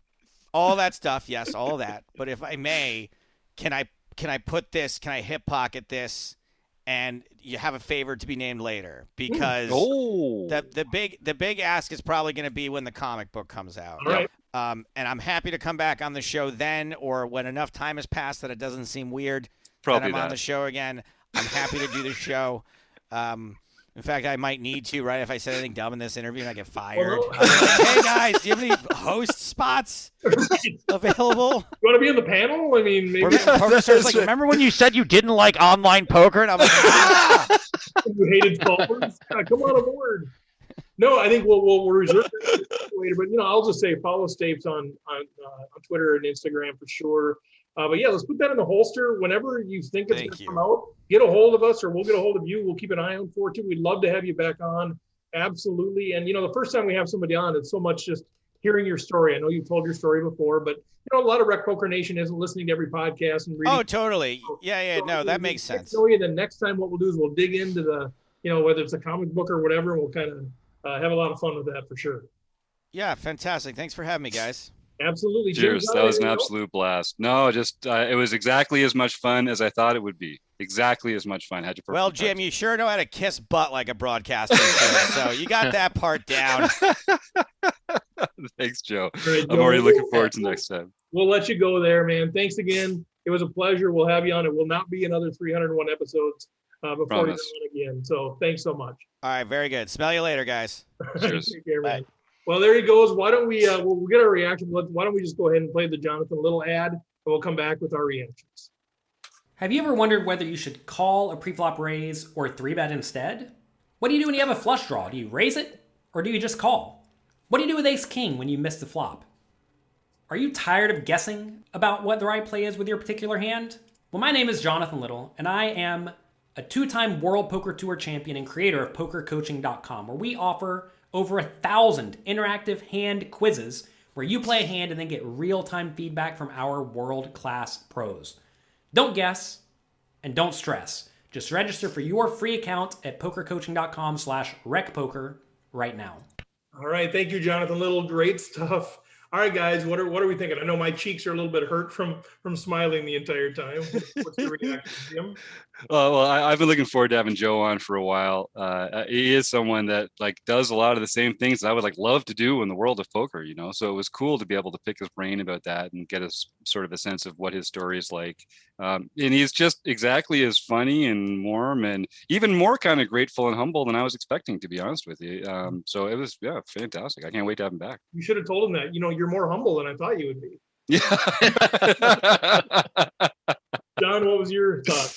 all that stuff, yes, all of that. But if I may, can I put this? Can I hip pocket this? And you have a favor to be named later, because the big ask is probably going to be when the comic book comes out. All right. And I'm happy to come back on the show then, or when enough time has passed that it doesn't seem weird. Probably I'm on the show again. I'm happy to do the show. In fact, I might need to, right? If I said anything dumb in this interview and I get fired. Well, I'll be like, hey, guys, do you have any host spots available? You want to be on the panel? I mean, maybe. PokerStars like, remember when you said you didn't like online poker? And I'm like, You hated followers? Come on aboard. No, I think we'll reserve that later. But, I'll just say follow Stapes on Twitter and Instagram for sure. But yeah, let's put that in the holster. Whenever you think it's going to come out, get a hold of us, or we'll get a hold of you. We'll keep an eye out for it too. We'd love to have you back on. Absolutely. And, the first time we have somebody on, it's so much just hearing your story. I know you've told your story before, but, a lot of Rec Poker Nation isn't listening to every podcast and reading. oh, totally. Yeah. No, that makes sense. And then next time what we'll do is we'll dig into the, whether it's a comic book or whatever, and we'll kind of have a lot of fun with that for sure. Yeah, fantastic. Thanks for having me, guys. Absolutely. Cheers. That was an absolute blast. No, just it was exactly as much fun as I thought it would be. Exactly as much fun. Had to. Well, Jim, you sure know how to kiss butt like a broadcaster, so you got that part down. Thanks, Joe. Right, I'm already looking forward to next time. We'll let you go there, man. Thanks again. It was a pleasure. We'll have you on. It will not be another 301 episodes before you're on again. So thanks so much. All right, very good. Smell you later, guys. Cheers. Take care, man. Well, there he goes. Why don't we, we'll get our reaction. Why don't we just go ahead and play the Jonathan Little ad, and we'll come back with our reactions. Have you ever wondered whether you should call a preflop raise or 3-bet instead? What do you do when you have a flush draw? Do you raise it, or do you just call? What do you do with ace-king when you miss the flop? Are you tired of guessing about what the right play is with your particular hand? Well, my name is Jonathan Little, and I am a 2-time World Poker Tour champion and creator of PokerCoaching.com, where we offer over 1,000 interactive hand quizzes where you play a hand and then get real-time feedback from our world-class pros. Don't guess and don't stress. Just register for your free account at PokerCoaching.com/recpoker right now. All right. Thank you, Jonathan Little. Great stuff. All right, guys, what are we thinking? I know my cheeks are a little bit hurt from smiling the entire time. What's your reaction, Jim? Well, I've been looking forward to having Joe on for a while. He is someone that does a lot of the same things that I would love to do in the world of poker, So it was cool to be able to pick his brain about that and get sort of a sense of what his story is like. And he's just exactly as funny and warm and even more kind of grateful and humble than I was expecting, to be honest with you. So it was, fantastic. I can't wait to have him back. You should have told him that. You're more humble than I thought you would be. Yeah. John, what was your thought?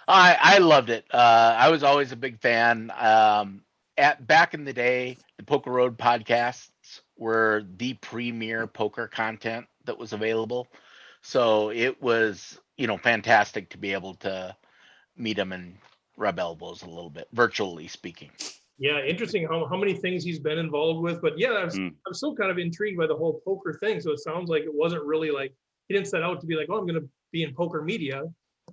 I loved it. I was always a big fan. Back in the day, the Poker Road podcasts were the premier poker content that was available. So it was, fantastic to be able to meet him and rub elbows a little bit, virtually speaking. Yeah, interesting how many things he's been involved with. But yeah, I'm still kind of intrigued by the whole poker thing. So it sounds like it wasn't really he didn't set out to be I'm going to be in poker media.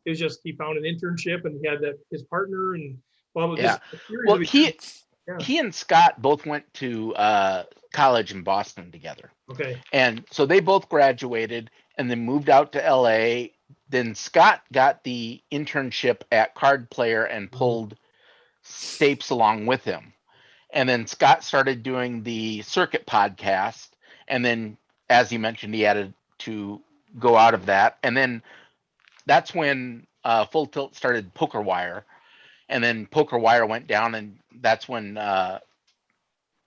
It was just he found an internship and he had his partner and he and Scott both went to college in Boston together. Okay. And so they both graduated and then moved out to LA. Then Scott got the internship at Card Player and pulled Stapes along with him. And then Scott started doing the Circuit podcast. And then, as he mentioned, he had to go out of that. And then that's when Full Tilt started Poker Wire. And then Poker Wire went down, and that's when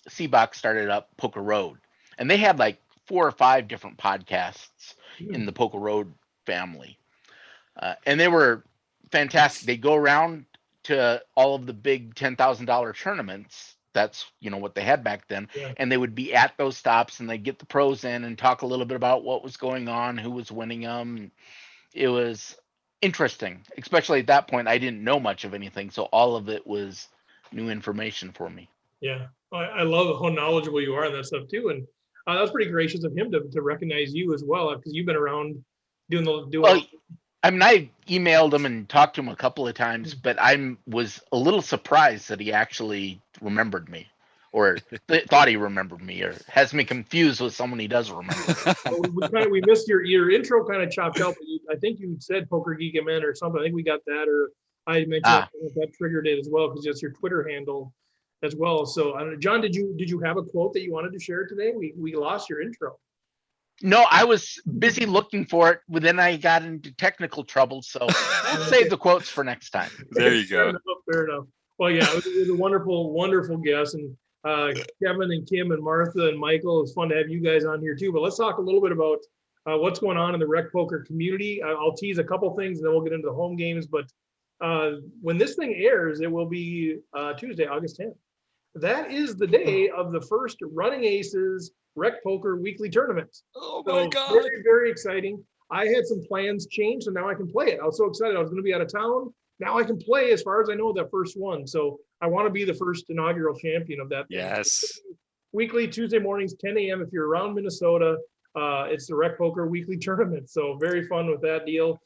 Seabox started up Poker Road. And they had 4 or 5 different podcasts in the Poker Road family. And they were fantastic. They go around to all of the big $10,000 tournaments. That's, what they had back then. Yeah. And they would be at those stops and they'd get the pros in and talk a little bit about what was going on, who was winning them. It was interesting, especially at that point. I didn't know much of anything, so all of it was new information for me. Yeah, I love how knowledgeable you are on that stuff too, and that was pretty gracious of him to recognize you as well, because you've been around doing. Well, I mean, I emailed him and talked to him a couple of times, but I was a little surprised that he actually remembered me, or thought he remembered me, or has me confused with someone he does remember. we missed your intro kind of chopped out. But I think you said Poker Geek MN or something. I think we got that, or I mentioned that triggered it as well, because it's your Twitter handle as well. So, John, did you have a quote that you wanted to share today? We lost your intro. No, I was busy looking for it, but then I got into technical trouble, so we'll save the quotes for next time. There you go. Fair enough. Well, yeah, it was a wonderful, wonderful guest, and Kevin and Kim and Martha and Michael. It's fun to have you guys on here too. But let's talk a little bit about what's going on in the rec poker community. I'll tease a couple things, and then we'll get into the home games. But when this thing airs, it will be Tuesday, August 10th. That is the day of the first Running Aces Rec Poker Weekly Tournament. Oh my God. Very, very exciting. I had some plans changed, so now I can play it. I was so excited. I was going to be out of town. Now I can play, as far as I know, that first one. So I want to be the first inaugural champion of that. Yes. Weekly, Tuesday mornings, 10 a.m. If you're around Minnesota, it's the Rec Poker Weekly Tournament. So very fun with that deal.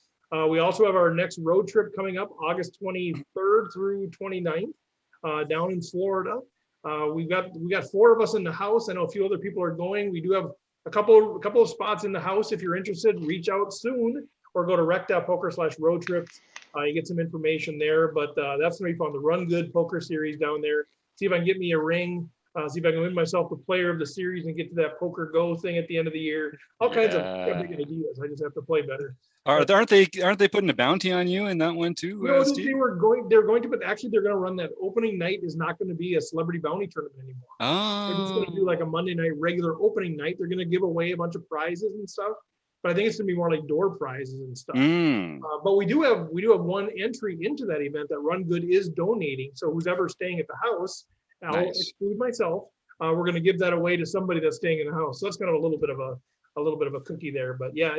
We also have our next road trip coming up, August 23rd through 29th, down in Florida. We got 4 of us in the house. I know a few other people are going. We do have a couple of spots in the house. If you're interested, reach out soon or go to rec.poker/road trips. You get some information there, but that's going to be fun. The Run Good Poker Series down there. See if I can get me a ring. See if I can win myself the player of the series and get to that Poker Go thing at the end of the year. All kinds of big ideas. I just have to play better. Aren't they putting a bounty on you in that one too? No, they're going to, but actually they're going to run that opening night is not going to be a celebrity bounty tournament anymore. Oh. They're just going to do like a Monday night regular opening night. They're going to give away a bunch of prizes and stuff, but I think it's going to be more like door prizes and stuff. But we do have one entry into that event that Run Good is donating. So who's ever staying at the house, I'll exclude myself. We're going to give that away to somebody that's staying in the house. So that's kind of a little bit of a cookie there, but yeah,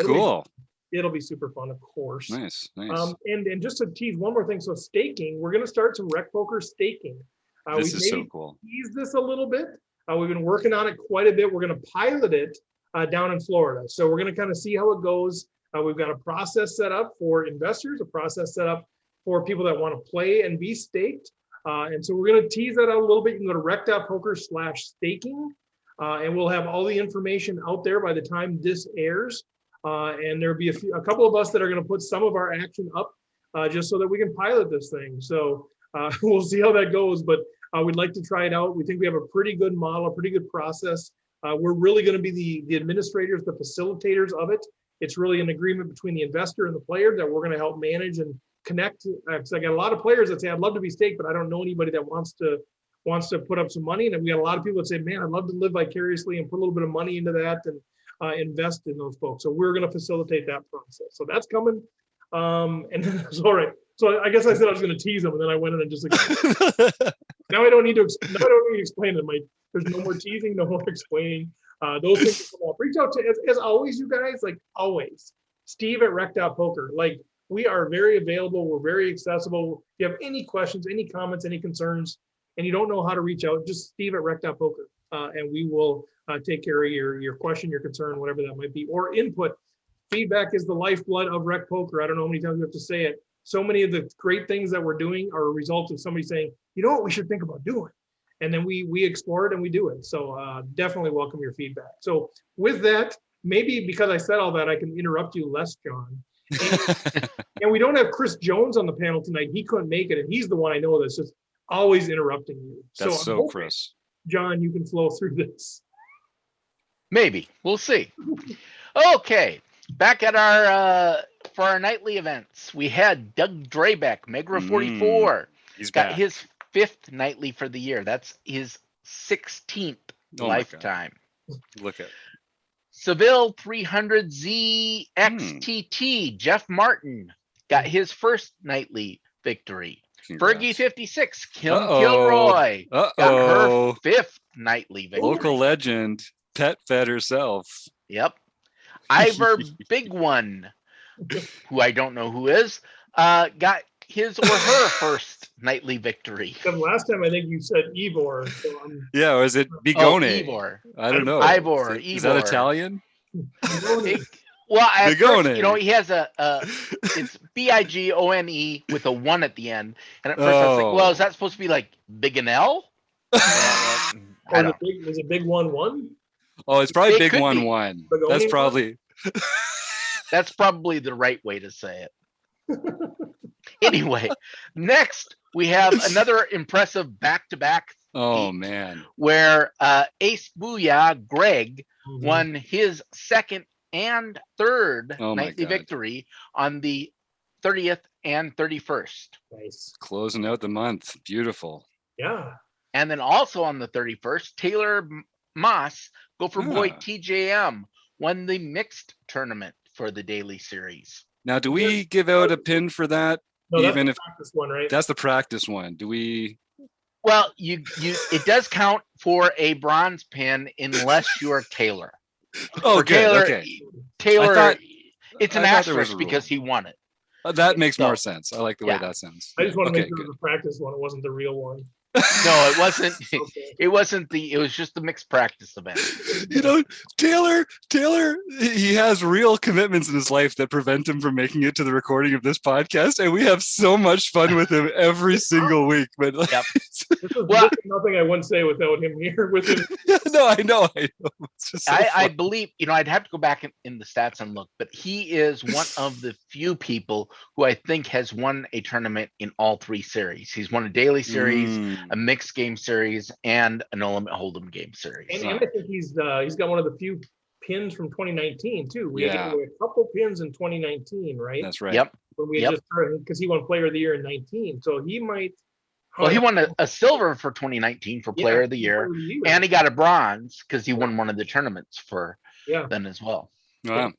it'll be super fun, of course. Nice. And just to tease one more thing, so staking, we're going to start some rec poker staking. This is so cool. Tease this a little bit. We've been working on it quite a bit. We're going to pilot it down in Florida. So we're going to kind of see how it goes. We've got a process set up for investors, a process set up for people that want to play and be staked. And so we're going to tease that out a little bit. You can go to rec.poker/staking, and we'll have all the information out there by the time this airs. And there'll be a couple of us that are going to put some of our action up just so that we can pilot this thing. So we'll see how that goes, but we'd like to try it out. We think we have a pretty good model, a pretty good process. We're really going to be the administrators, the facilitators of it. It's really an agreement between the investor and the player that we're going to help manage and connect. Because I got a lot of players that say, I'd love to be staked, but I don't know anybody that wants to put up some money. And we got a lot of people that say, man, I'd love to live vicariously and put a little bit of money into that and invest in those folks. So we're going to facilitate that process. So that's coming. And it's all right. So I guess I said I was going to tease them, and then I went in and just now I don't need to explain it, Mike. There's no more teasing, no more explaining. Those things come up. Reach out to, as always, you guys, like always, Steve at rec.poker. Like, we are very available. We're very accessible. If you have any questions, any comments, any concerns, and you don't know how to reach out, just Steve at rec.poker. And we will take care of your question, your concern, whatever that might be, or input. Feedback is the lifeblood of rec poker. I don't know how many times we have to say it. So many of the great things that we're doing are a result of somebody saying, you know what we should think about doing. And then we explore it and we do it. So definitely welcome your feedback. So with that, maybe because I said all that, I can interrupt you less, John. And we don't have Chris Jones on the panel tonight. He couldn't make it. And he's the one I know that's just always interrupting you. That's so Chris. John, you can flow through this. Maybe. We'll see. Okay. Back at for our nightly events, we had Doug Drabeck, Megra 44. He's got back. his 5th nightly for the year. That's his 16th lifetime. Look at Seville 300Z XTT, Jeff Martin got his first nightly victory. Congrats. Fergie 56, Kim Kilroy got her 5th nightly victory. Local legend, pet fed herself. Yep. Ivor Big One who I don't know who is, got his or her first nightly victory. The last time I think you said Ivor. So Yeah, or is it Oh, Bigone? Ivor. I don't know. Ivor. Is that Italian? Well, at first, Bigone. he has it's Bigone with a 1 at the end. And at first I was like, well, is that supposed to be like Biganel? I don't. Is it Big 1-1? Oh, it's probably It Big could 1-1. be. That's probably That's probably the right way to say it. Anyway, next we have another impressive back-to-back. Oh man. Where Ace Booyah Greg won his second and third nightly victory on the 30th and 31st. Nice. Closing out the month. Beautiful. Yeah. And then also on the 31st, Taylor Moss, Gopher Boy TJM, won the mixed tournament for the daily series. Now, do we give out a pin for that? No, that's the practice one, right? That's the practice one. Do we? Well, it does count for a bronze pin unless you're Taylor. Oh, good. Taylor, okay. Taylor, it's an asterisk because he won it. That makes more sense. I like the way that sounds. I just want to make sure it was a practice one. It wasn't the real one. No, it wasn't. It wasn't it was just the mixed practice event. Taylor, he has real commitments in his life that prevent him from making it to the recording of this podcast. And we have so much fun with him every single week. But yep. This is nothing I wouldn't say without him here with him. No, I know. It's just so I believe, I'd have to go back in the stats and look, but he is one of the few people who I think has won a tournament in all 3 series. He's won a daily series, a mixed game series, and a no limit hold'em game series. And I think he's got one of the few pins from 2019 too. We had a couple pins in 2019, right? That's right. Yep. When we just started, because he won Player of the Year in 19 , so he might. Well, he won a silver for 2019 for Player of the Year, and he got a bronze because he won one of the tournaments for then as well. Wow.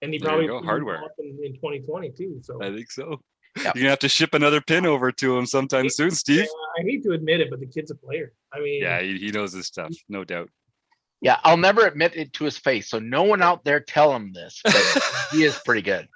And he probably hardware in 2020 too. So I think so. Yep. You're gonna have to ship another pin over to him sometime soon, Steve. I hate to admit it, but the kid's a player. I mean, yeah, he knows his stuff, no doubt. Yeah, I'll never admit it to his face, so no one out there tell him this, but he is pretty good.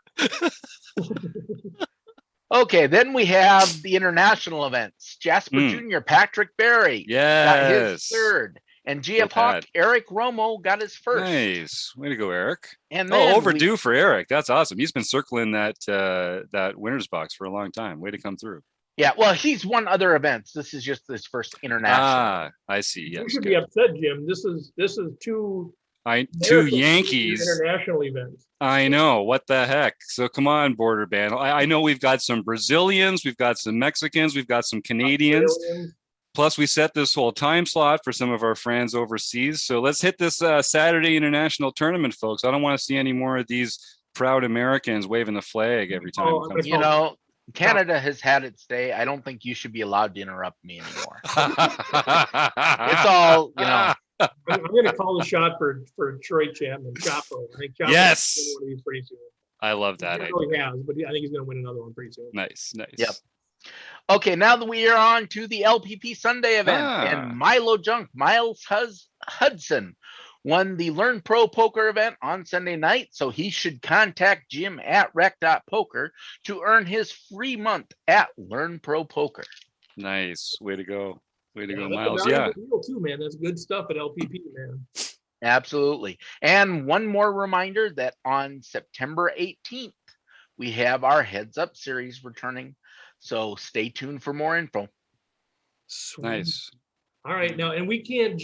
Okay, then we have the international events. Jasper Jr., Patrick Berry got his third. And GF Hawk, Eric Romo got his first. Nice. Way to go, Eric. And then overdue for Eric. That's awesome. He's been circling that winner's box for a long time. Way to come through. Yeah, well, he's won other events. This is just his first international. Ah, I see. Yes, you should be upset, Jim. This is two Yankees international events. I know, what the heck. So come on, border ban. I know we've got some Brazilians, we've got some Mexicans, we've got some Canadians. Plus we set this whole time slot for some of our friends overseas. So let's hit this Saturday international tournament, folks. I don't want to see any more of these proud Americans waving the flag every time. Canada has had its day. I don't think you should be allowed to interrupt me anymore. It's all, I'm going to call the shot for Troy Chapman. Chapo. I think Chapo yes. Pretty soon. I love that. He really has, but I think he's going to win another one pretty soon. Nice. Yep. Okay, now that we are on to the LPP Sunday event, and Milo Junk, Miles Hudson, won the Learn Pro Poker event on Sunday night, so he should contact Jim at rec.poker to earn his free month at Learn Pro Poker. Nice. Way to go. Way to go, Miles. Yeah. Too, man. That's good stuff at LPP, man. Absolutely. And one more reminder that on September 18th, we have our Heads Up series returning. So stay tuned for more info. Sweet. Nice. All right. Now, and we can't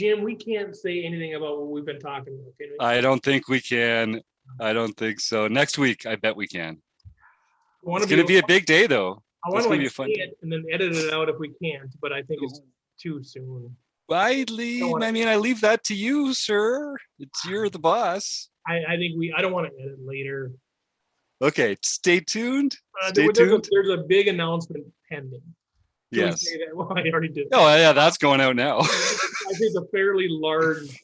say anything about what we've been talking about, can we? I don't think we can. I don't think so. Next week, I bet we can. It's going to be a big day, though. I want to say it and then edit it out if we can't, but I think it's too soon. I leave that to you, sir. You're the boss. I don't want to edit later. Okay, stay tuned. There's a big announcement pending. Yes. Well, I already did. Oh, yeah, that's going out now. I think it's a fairly large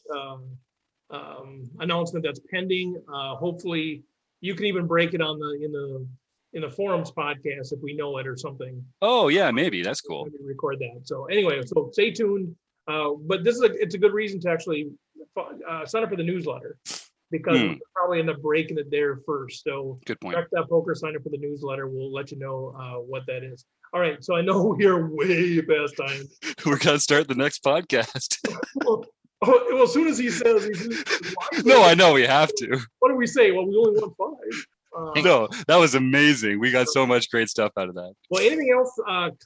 announcement that's pending. Hopefully, you can even break it on in the forums podcast if we know it or something. Oh yeah, maybe that's cool. Maybe record that. So anyway, stay tuned. But it's a good reason to actually sign up for the newsletter. because we'll probably end up breaking it there first. So Good point. Rec.Poker, sign up for the newsletter. We'll let you know what that is. All right. So I know we are way past time. We're going to start the next podcast. well, as soon as he says, no, I know we have to. What do we say? Well, we only won 5. No, that was amazing. We got so much great stuff out of that. Well, anything else,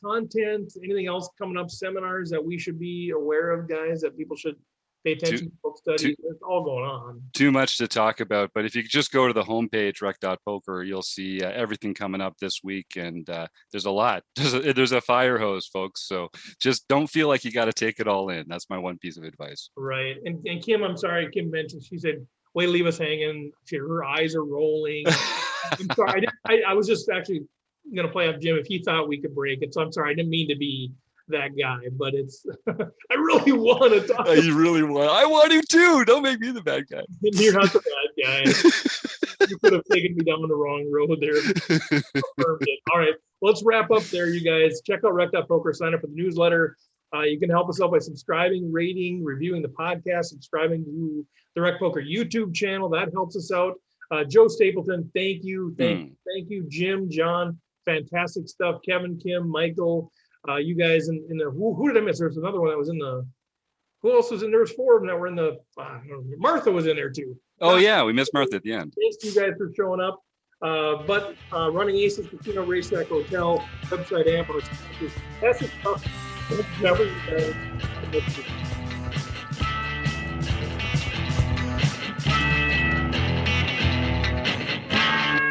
content, anything else coming up, seminars that we should be aware of, guys, that people should pay attention to, book study? It's all going on. Too much to talk about, but if you just go to the homepage, rec.poker, you'll see everything coming up this week, and there's a lot. There's a fire hose, folks, so just don't feel like you got to take it all in. That's my one piece of advice. Right. And Kim, I'm sorry, Kim mentioned, she said, way to leave us hanging. Her eyes are rolling. I'm sorry. I was just actually going to play off Jim if he thought we could break it. So I'm sorry. I didn't mean to be that guy, but it's, I really want to talk. You really want. I want to too. Don't make me the bad guy. You're not the bad guy. You could have taken me down the wrong road there. All right. Let's wrap up there, you guys. Check out Rec.Poker. Sign up for the newsletter. You can help us out by subscribing, rating, reviewing the podcast, subscribing to the Rec Poker YouTube channel. That helps us out. Joe Stapleton, thank you. Thank you, Jim, John. Fantastic stuff. Kevin, Kim, Michael, you guys in the who did I miss? There's another one that was in the. Who else was in there? Was 4 of them that were in the. Martha was in there too. Oh yeah, we missed Martha at the end. Thanks to you guys for showing up. But Running Aces Casino Racetrack Hotel website amp. That's stuff. Never.